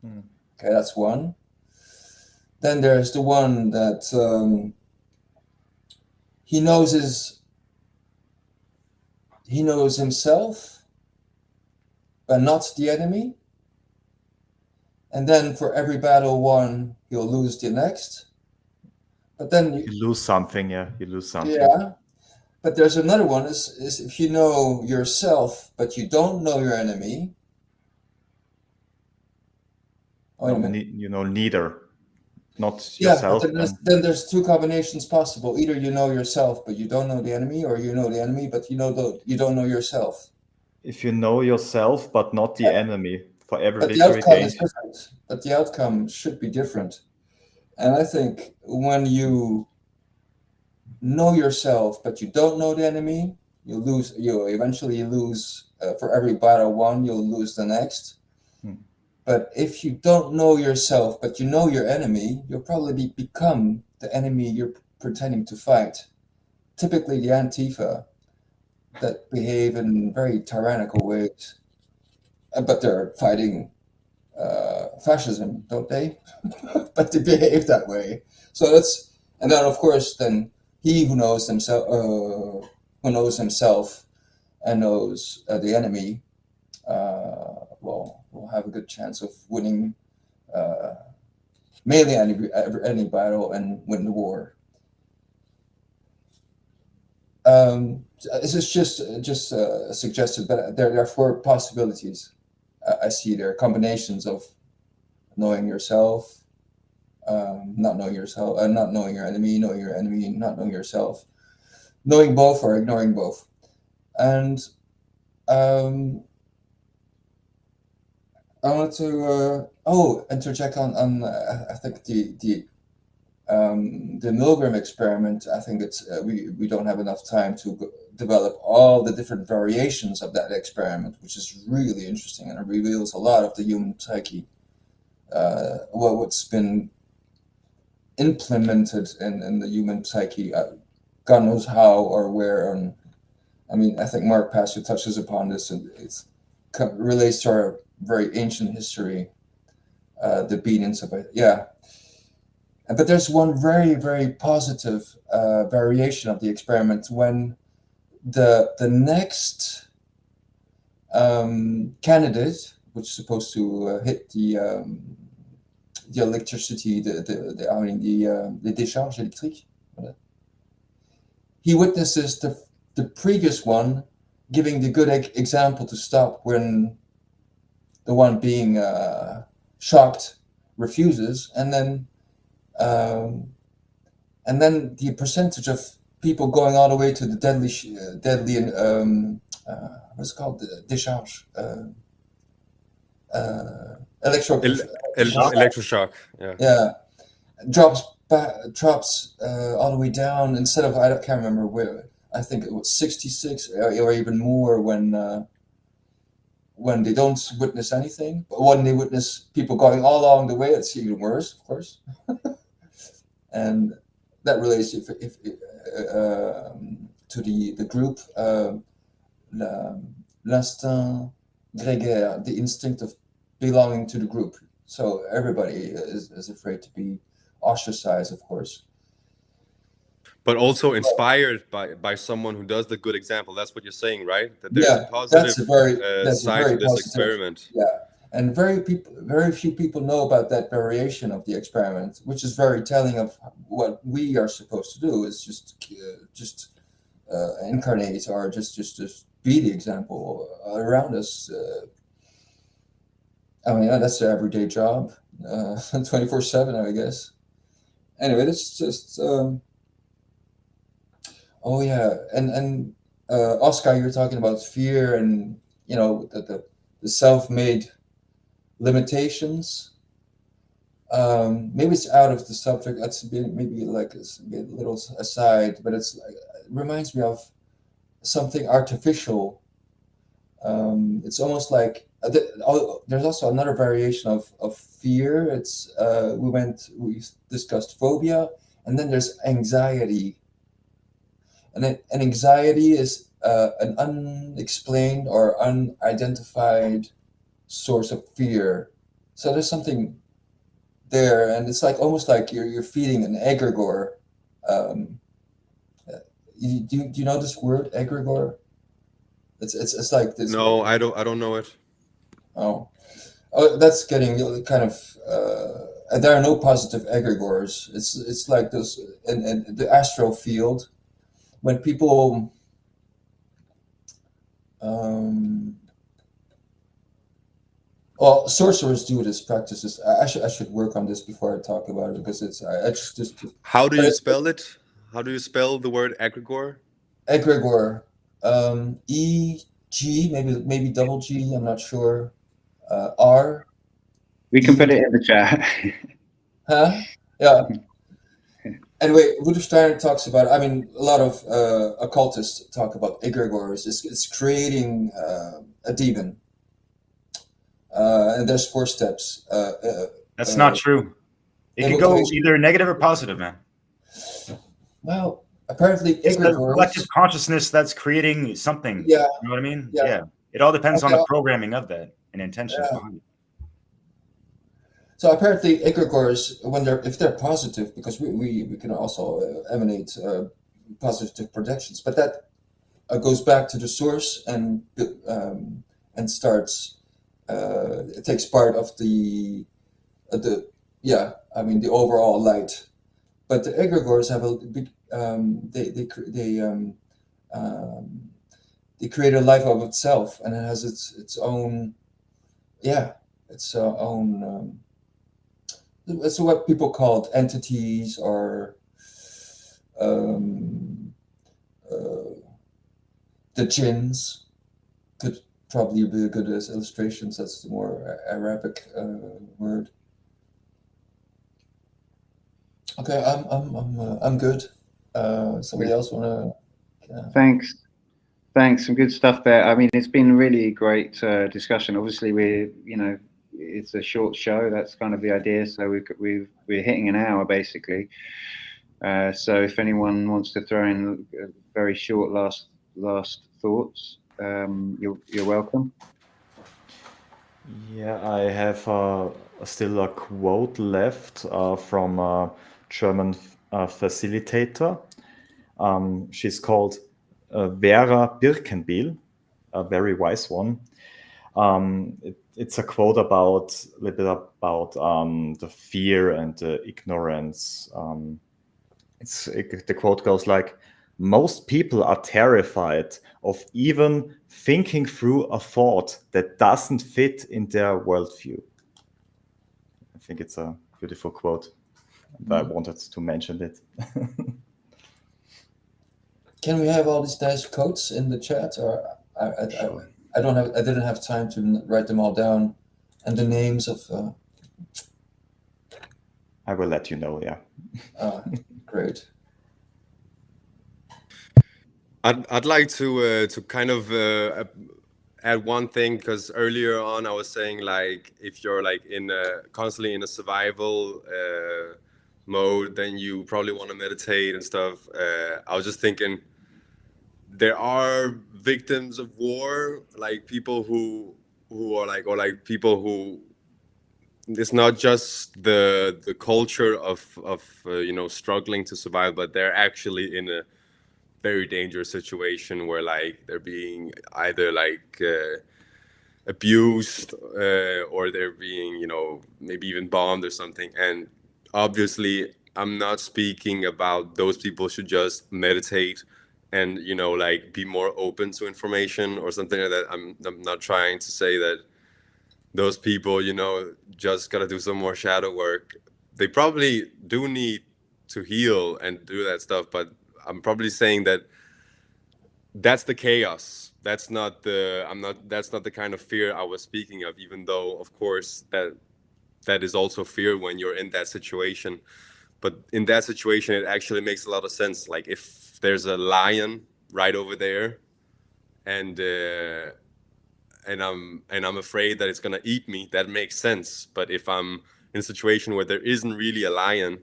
Okay, that's one. Then there's the one that he knows himself, but not the enemy. And then for every battle won, he'll lose the next. But then You lose something, yeah. You lose something. yeah. But there's another one is if you know yourself, but you don't know your enemy. No, you know, neither. Not Yeah, yourself. but then there's 2 combinations possible. Either you know yourself, but you don't know the enemy, or you know the enemy, but you don't know yourself. If you know yourself, but not the enemy, for every But the victory outcome gained. is different. But the outcome should be different. And I think when you know yourself, but you don't know the enemy, you lose. You eventually lose. For every battle won, you'll lose the next. But if you don't know yourself, but you know your enemy, you'll probably become the enemy you're pretending to fight. Typically the Antifa, that behave in very tyrannical ways. But they're fighting fascism, don't they? But they behave that way. So that's, and then of course, then he who knows himself and knows the enemy, will have a good chance of winning mainly any battle and win the war. This is just suggested, but there are 4 possibilities. I see there are combinations of knowing yourself, not knowing yourself, not knowing your enemy, not knowing yourself, knowing both or ignoring both. And I wanted to interject on I think the Milgram experiment. I think it's we don't have enough time to develop all the different variations of that experiment, which is really interesting, and it reveals a lot of the human psyche. What's been implemented in the human psyche, God knows how or where. And I mean, I think Mark PASSIO touches upon this, and it relates to our very ancient history, the beatings of it. Yeah. But there's one very, very positive variation of the experiment when the next candidate, which is supposed to hit the electricity, the décharges électriques, he witnesses the previous one giving the good example to stop when the one being shocked refuses, and then the percentage of people going all the way to the deadly what's it called, the discharge, Electroshock. Yeah. yeah, drops all the way down. Instead of, I can't remember where, I think it was 66 or even more when they don't witness anything. But when they witness people going all along the way, it's even worse, of course. And that relates to the group, l'instinct grégaire, the instinct of belonging to the group. So everybody is afraid to be ostracized, of course. But also inspired by someone who does the good example. That's what you're saying, right? That there's a positive side to this experiment. Yeah, and very few people know about that variation of the experiment, which is very telling of what we are supposed to do. Is just incarnate, or just be the example around us. I mean, that's the everyday job, 24/7, I guess. Anyway, it's just. Oh yeah, and Oscar, you're talking about fear and the self-made limitations. Maybe it's out of the subject. That's maybe like a little aside, but it reminds me of something artificial. It's almost like there's also another variation of fear. It's we discussed phobia, and then there's anxiety. And anxiety is an unexplained or unidentified source of fear. So there's something there, and it's like almost like you're feeding an egregore. Do you know this word, egregore? It's like this. No, I don't know it. Oh, that's getting kind of. There are no positive egregores. It's like this in the astral field. When people sorcerers do this practices. I should work on this before I talk about it, because it's I just How do you spell it? How do you spell the word egregore? Egregore, E-G, maybe double G, I'm not sure. R. We can put it in the chat. Huh? Yeah. Anyway, Livestream talks about. I mean, a lot of occultists talk about egregores. It's creating a demon, and there's 4 steps. That's not true. It can go either negative or positive, man. Well, apparently, it's the collective consciousness that's creating something. Yeah, you know what I mean. Yeah. It all depends on the programming of that and intentions behind it. So apparently, egregores, if they're positive, because we can also emanate positive projections, but that goes back to the source and starts. It takes part of the overall light, but the egregores have they create a life of itself, and it has its own it's what people called entities, or the jinns could probably be a good illustrations. That's the more Arabic word. Okay, I'm good. Somebody else want to? Thanks. Some good stuff there. I mean, it's been really great discussion. Obviously, it's a short show. That's kind of the idea. So we're hitting an hour basically. So if anyone wants to throw in a very short last thoughts, you're welcome. Yeah, I have still a quote left from a German facilitator. She's called Vera Birkenbiel, a very wise one. It's a quote about a little bit about the fear and the ignorance. The quote goes like, most people are terrified of even thinking through a thought that doesn't fit in their worldview. I think it's a beautiful quote. I wanted to mention it. Can we have all these nice quotes in the chat, or Sure. I didn't have time to write them all down, and the names of. I will let you know. Yeah. Great. I'd like to kind of add one thing, because earlier on I was saying, like, if you're like constantly in a survival mode, then you probably want to meditate and stuff. I was just thinking, there are victims of war, like people who are like, or like people who, it's not just the culture of you know, struggling to survive, but they're actually in a very dangerous situation where like they're being either like abused or they're being, you know, maybe even bombed or something. And obviously I'm not speaking about those people should just meditate and, you know, like be more open to information or something like that. I'm not trying to say that those people, you know, just gotta do some more shadow work. They probably do need to heal and do that stuff, but I'm probably saying that that's the chaos. That's not the kind of fear I was speaking of, even though of course that is also fear when you're in that situation. But in that situation, it actually makes a lot of sense. Like if there's a lion right over there and I'm afraid that it's gonna eat me, that makes sense. But if I'm in a situation where there isn't really a lion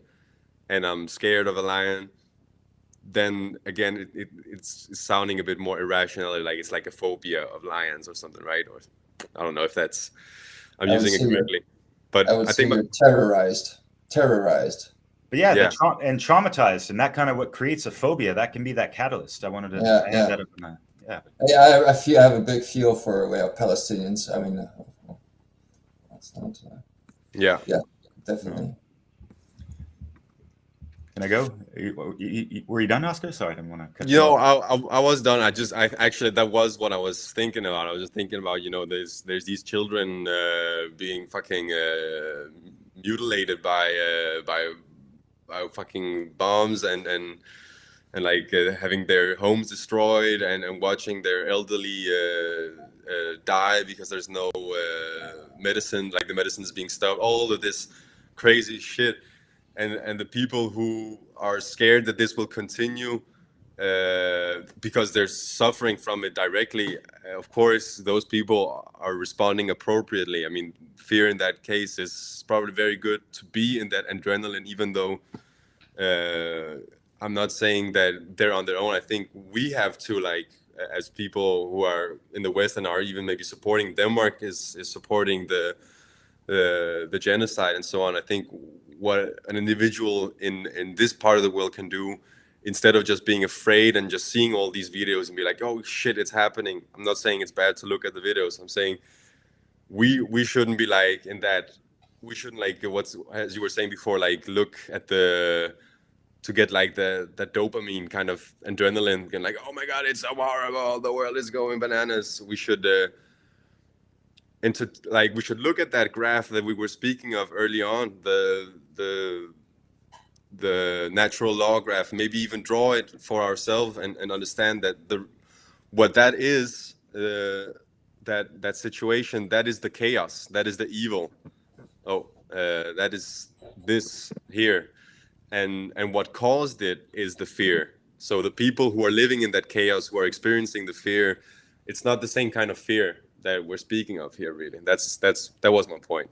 and I'm scared of a lion, then again it's sounding a bit more irrational, like it's like a phobia of lions or something, right? Or I don't know if that's I'm using it correctly, but I would I say think you're terrorized. But yeah, Yeah. and traumatized, and that kind of what creates a phobia. That can be that catalyst. I wanted to add that up in that. Yeah. Yeah, I have a big feel for Palestinians. I mean, that's not. Yeah. Yeah, definitely. Can I go? Were you done, Oscar? Sorry, I didn't want to cut You you know, off. I was done. I actually, that was what I was thinking about. I was just thinking about, you know, there's these children being fucking mutilated by fucking bombs and like having their homes destroyed and watching their elderly die because there's no medicine, like the medicine is being stopped, all of this crazy shit. And the people who are scared that this will continue because they're suffering from it directly, of course, those people are responding appropriately. I mean, fear in that case is probably very good to be in that adrenaline, even though I'm not saying that they're on their own. I think we have to, like, as people who are in the West and are even maybe supporting Denmark is supporting the genocide and so on. I think what an individual in this part of the world can do, instead of just being afraid and just seeing all these videos and be like, oh shit, it's happening. I'm not saying it's bad to look at the videos. I'm saying we shouldn't be like in that. We shouldn't, like, what's, as you were saying before, like look at to get like the dopamine kind of adrenaline and like, oh my god, it's so horrible, the world is going bananas. We should we should look at that graph that we were speaking of early on, the natural law graph, maybe even draw it for ourselves and understand that what that is, that situation, that is the chaos, that is the evil. That is this here, and what caused it is the fear. So the people who are living in that chaos, who are experiencing the fear, it's not the same kind of fear that we're speaking of here, really. That was my point.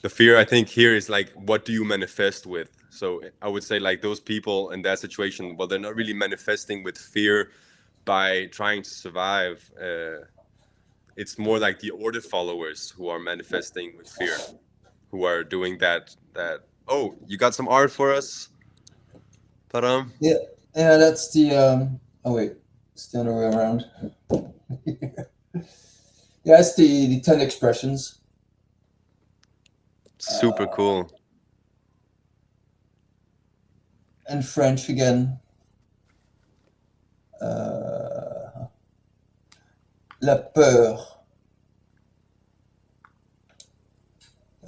The fear, I think, here is like, what do you manifest with? So I would say, like, those people in that situation, well, they're not really manifesting with fear by trying to survive. It's more like the order followers who are manifesting with fear, who are doing that. Oh, you got some art for us? Yeah, that's the. Oh wait, it's the other way around. Yeah, it's the 10 expressions. Super cool. And French again. La peur.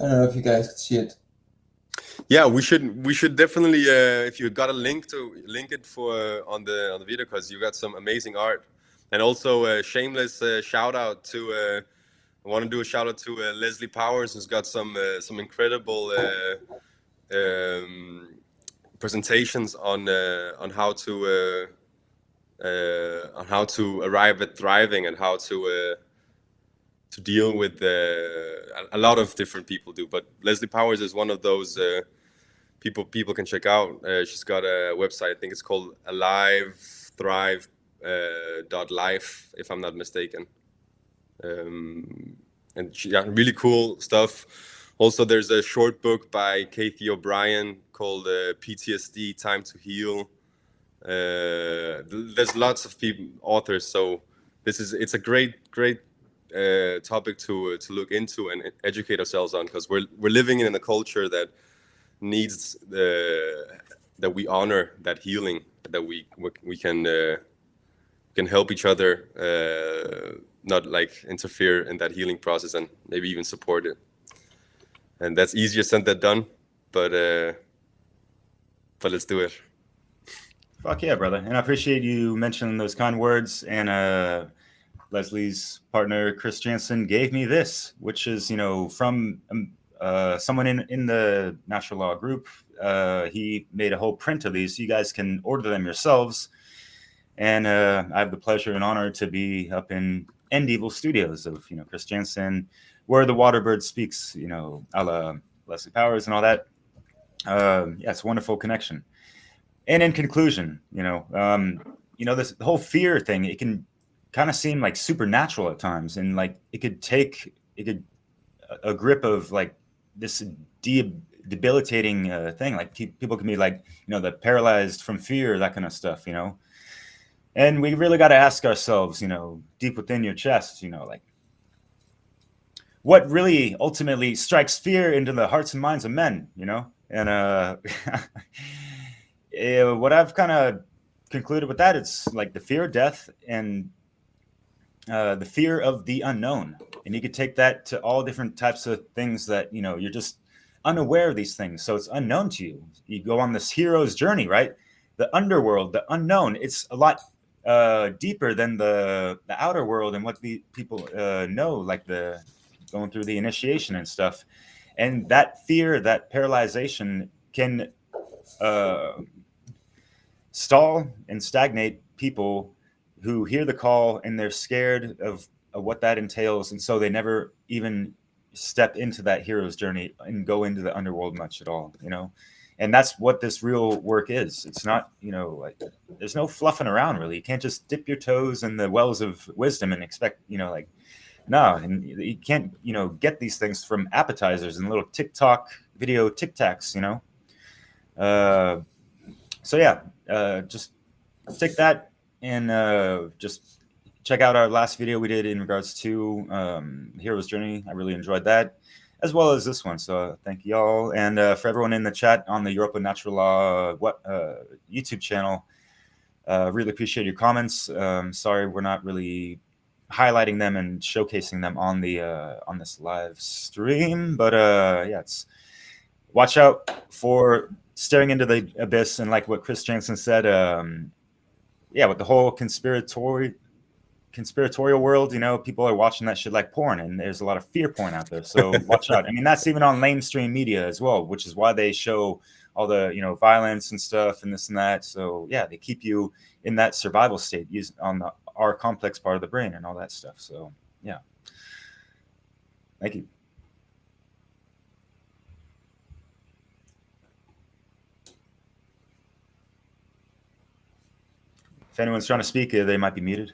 I don't know if you guys can see it. Yeah, we should definitely if you got a link it for on the video, because you got some amazing art. And also a shameless shout out to I want to do a shout out to Leslie Powers, who's got some incredible presentations on how to arrive at thriving, and how to deal with a lot of different people do. But Leslie Powers is one of those people can check out. She's got a website, I think it's called AliveThrive.life, if I'm not mistaken. And she got really cool stuff. Also, there's a short book by THEO called PTSD, Time to Heal. There's lots of authors, so it's a great topic to look into and educate ourselves on, because we're living in a culture that needs that we honor that healing, that we can help each other, not like interfere in that healing process, and maybe even support it. And that's easier said than done, but let's do it. Fuck yeah, brother. And I appreciate you mentioning those kind words. And Leslie's partner, KRIS Jansen, gave me this, which is, from someone in the natural law group. He made a whole print of these, so you guys can order them yourselves. And I have the pleasure and honor to be up in End Evil Studios of, KRIS Jansen, where the Waterbird speaks, a la Leslie Powers and all that. Yeah, it's a wonderful connection. And in conclusion, this whole fear thing, it can kind of seem like supernatural at times, and like it could take a grip of like this debilitating thing. Like people can be like, they're paralyzed from fear, that kind of stuff, And we really got to ask ourselves, deep within your chest, like, what really ultimately strikes fear into the hearts and minds of men, And what I've kind of concluded with that, it's like the fear of death and the fear of the unknown. And you could take that to all different types of things that, you're just unaware of these things. So it's unknown to you. You go on this hero's journey, right? The underworld, the unknown, it's a lot deeper than the outer world and what the people know, like the going through the initiation and stuff. And that fear, that paralyzation can stall and stagnate people who hear the call, and they're scared of what that entails. And so they never even step into that hero's journey and go into the underworld much at all, And that's what this real work is. It's not, like there's no fluffing around really. You can't just dip your toes in the wells of wisdom and expect, no, and you can't, get these things from appetizers and little TikTok video Tic Tacs, So yeah, just take that and just check out our last video we did in regards to Hero's Journey. I really enjoyed that, as well as this one. So thank you all. And for everyone in the chat on the Europa Natural Law YouTube channel, really appreciate your comments. Sorry we're not really highlighting them and showcasing them on the on this live stream, but yeah, watch out for staring into the abyss. And like what KRIS Jansen said, yeah, with the whole conspiratorial world, people are watching that shit like porn, and there's a lot of fear porn out there. So watch out. I mean, that's even on mainstream media as well, which is why they show all the violence and stuff and this and that. So yeah, they keep you in that survival state on our complex part of the brain and all that stuff. So yeah, thank you. If anyone's trying to speak, they might be muted.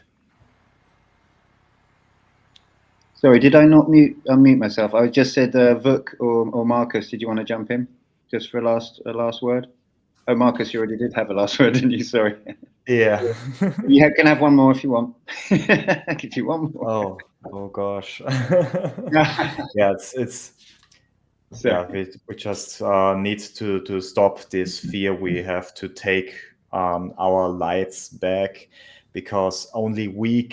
Sorry, did I not unmute myself? I just said Vuk or Markus, did you want to jump in just for a last word? Oh, Markus, you already did have a last word, didn't you? Sorry. Yeah. You can have one more if you want. If you want more. Oh gosh. Yeah, it's yeah, we just need to stop this fear. We have to take our lights back. because only we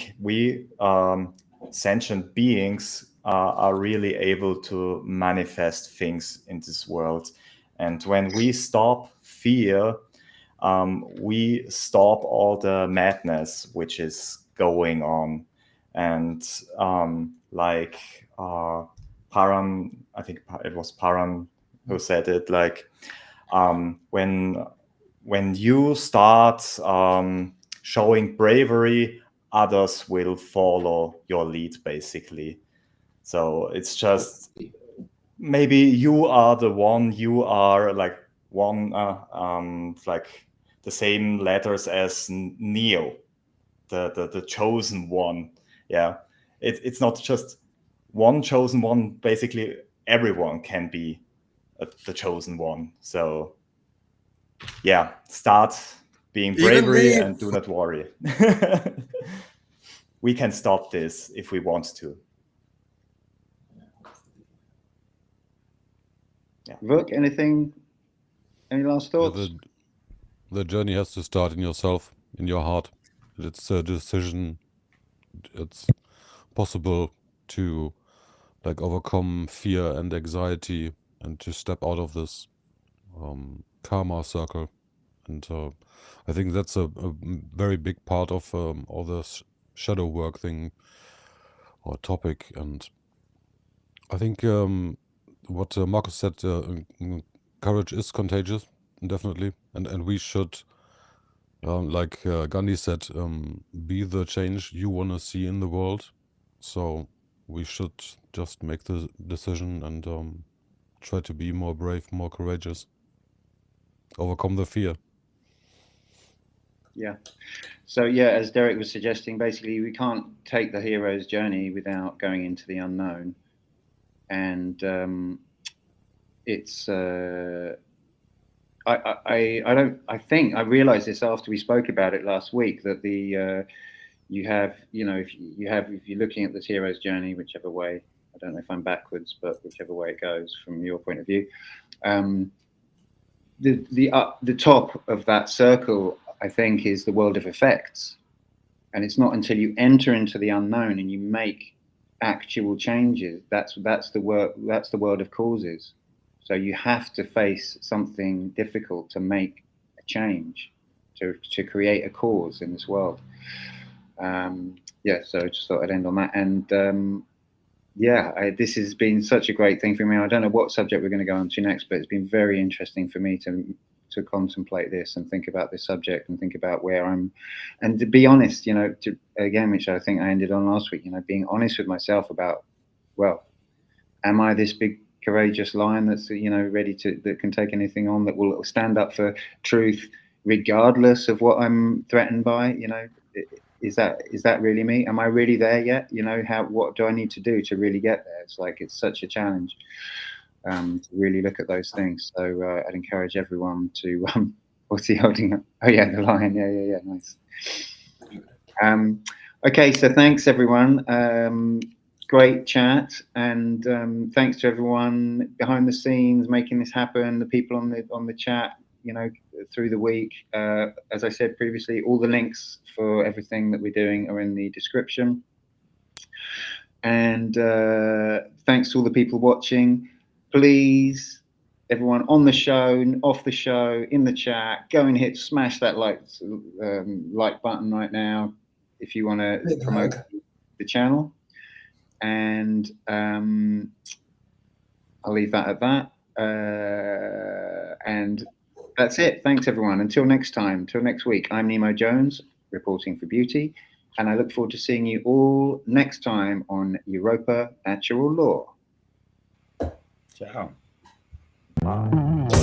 sentient beings are really able to manifest things in this world. And when we stop fear, we stop all the madness which is going on. And like Param, I think it was Param who said it, like when you start showing bravery, others will follow your lead, basically. So it's just, maybe you are the one, you are like one, like the same letters as Neo, the chosen one. Yeah, it's not just one chosen one. Basically, everyone can be the chosen one. So yeah, start being Even bravery me. and do not worry. We can stop this if we want to. Vuk, any last thoughts? The journey has to start in yourself, in your heart. It's a decision. It's possible to like overcome fear and anxiety and to step out of this karma circle. And I think that's a very big part of all this shadow work thing or topic. And I think what Markus said, courage is contagious, definitely. And we should, like Gandhi said, be the change you want to see in the world. So we should just make the decision and try to be more brave, more courageous, overcome the fear. Yeah. So yeah, as Derek was suggesting, basically we can't take the hero's journey without going into the unknown, and it's I think I realized this after we spoke about it last week, that the you have, you know, if you're looking at this hero's journey, whichever way, I don't know if I'm backwards, but whichever way it goes from your point of view, the top of that circle, I think, is the world of effects. And it's not until you enter into the unknown and you make actual changes, that's the world of causes. So you have to face something difficult to make a change, to create a cause in this world. Yeah, so I just thought I'd end on that. And yeah, this has been such a great thing for me. I don't know what subject we're going to go on to next, but it's been very interesting for me to contemplate this and think about this subject and think about where I'm, and to be honest, you know, again, which I think I ended on last week, you know, being honest with myself about, well, am I this big courageous lion that's, you know, that can take anything on, that will stand up for truth regardless of what I'm threatened by? You know, is that really me? Am I really there yet? You know, what do I need to do to really get there? It's like, it's such a challenge to really look at those things. So I'd encourage everyone to what's he holding up? Oh yeah, the lion. Yeah, nice. Okay, so thanks everyone. Great chat, and thanks to everyone behind the scenes making this happen, the people on the chat, you know, through the week. As I said previously, all the links for everything that we're doing are in the description. And thanks to all the people watching. Please, everyone on the show, off the show, in the chat, go and smash that like button right now if you want to promote the channel. And I'll leave that at that. And that's it. Thanks, everyone. Until next time, until next week, I'm Nemo Jones, reporting for Beauty. And I look forward to seeing you all next time on Europa Natural Law. Ciao. Bye.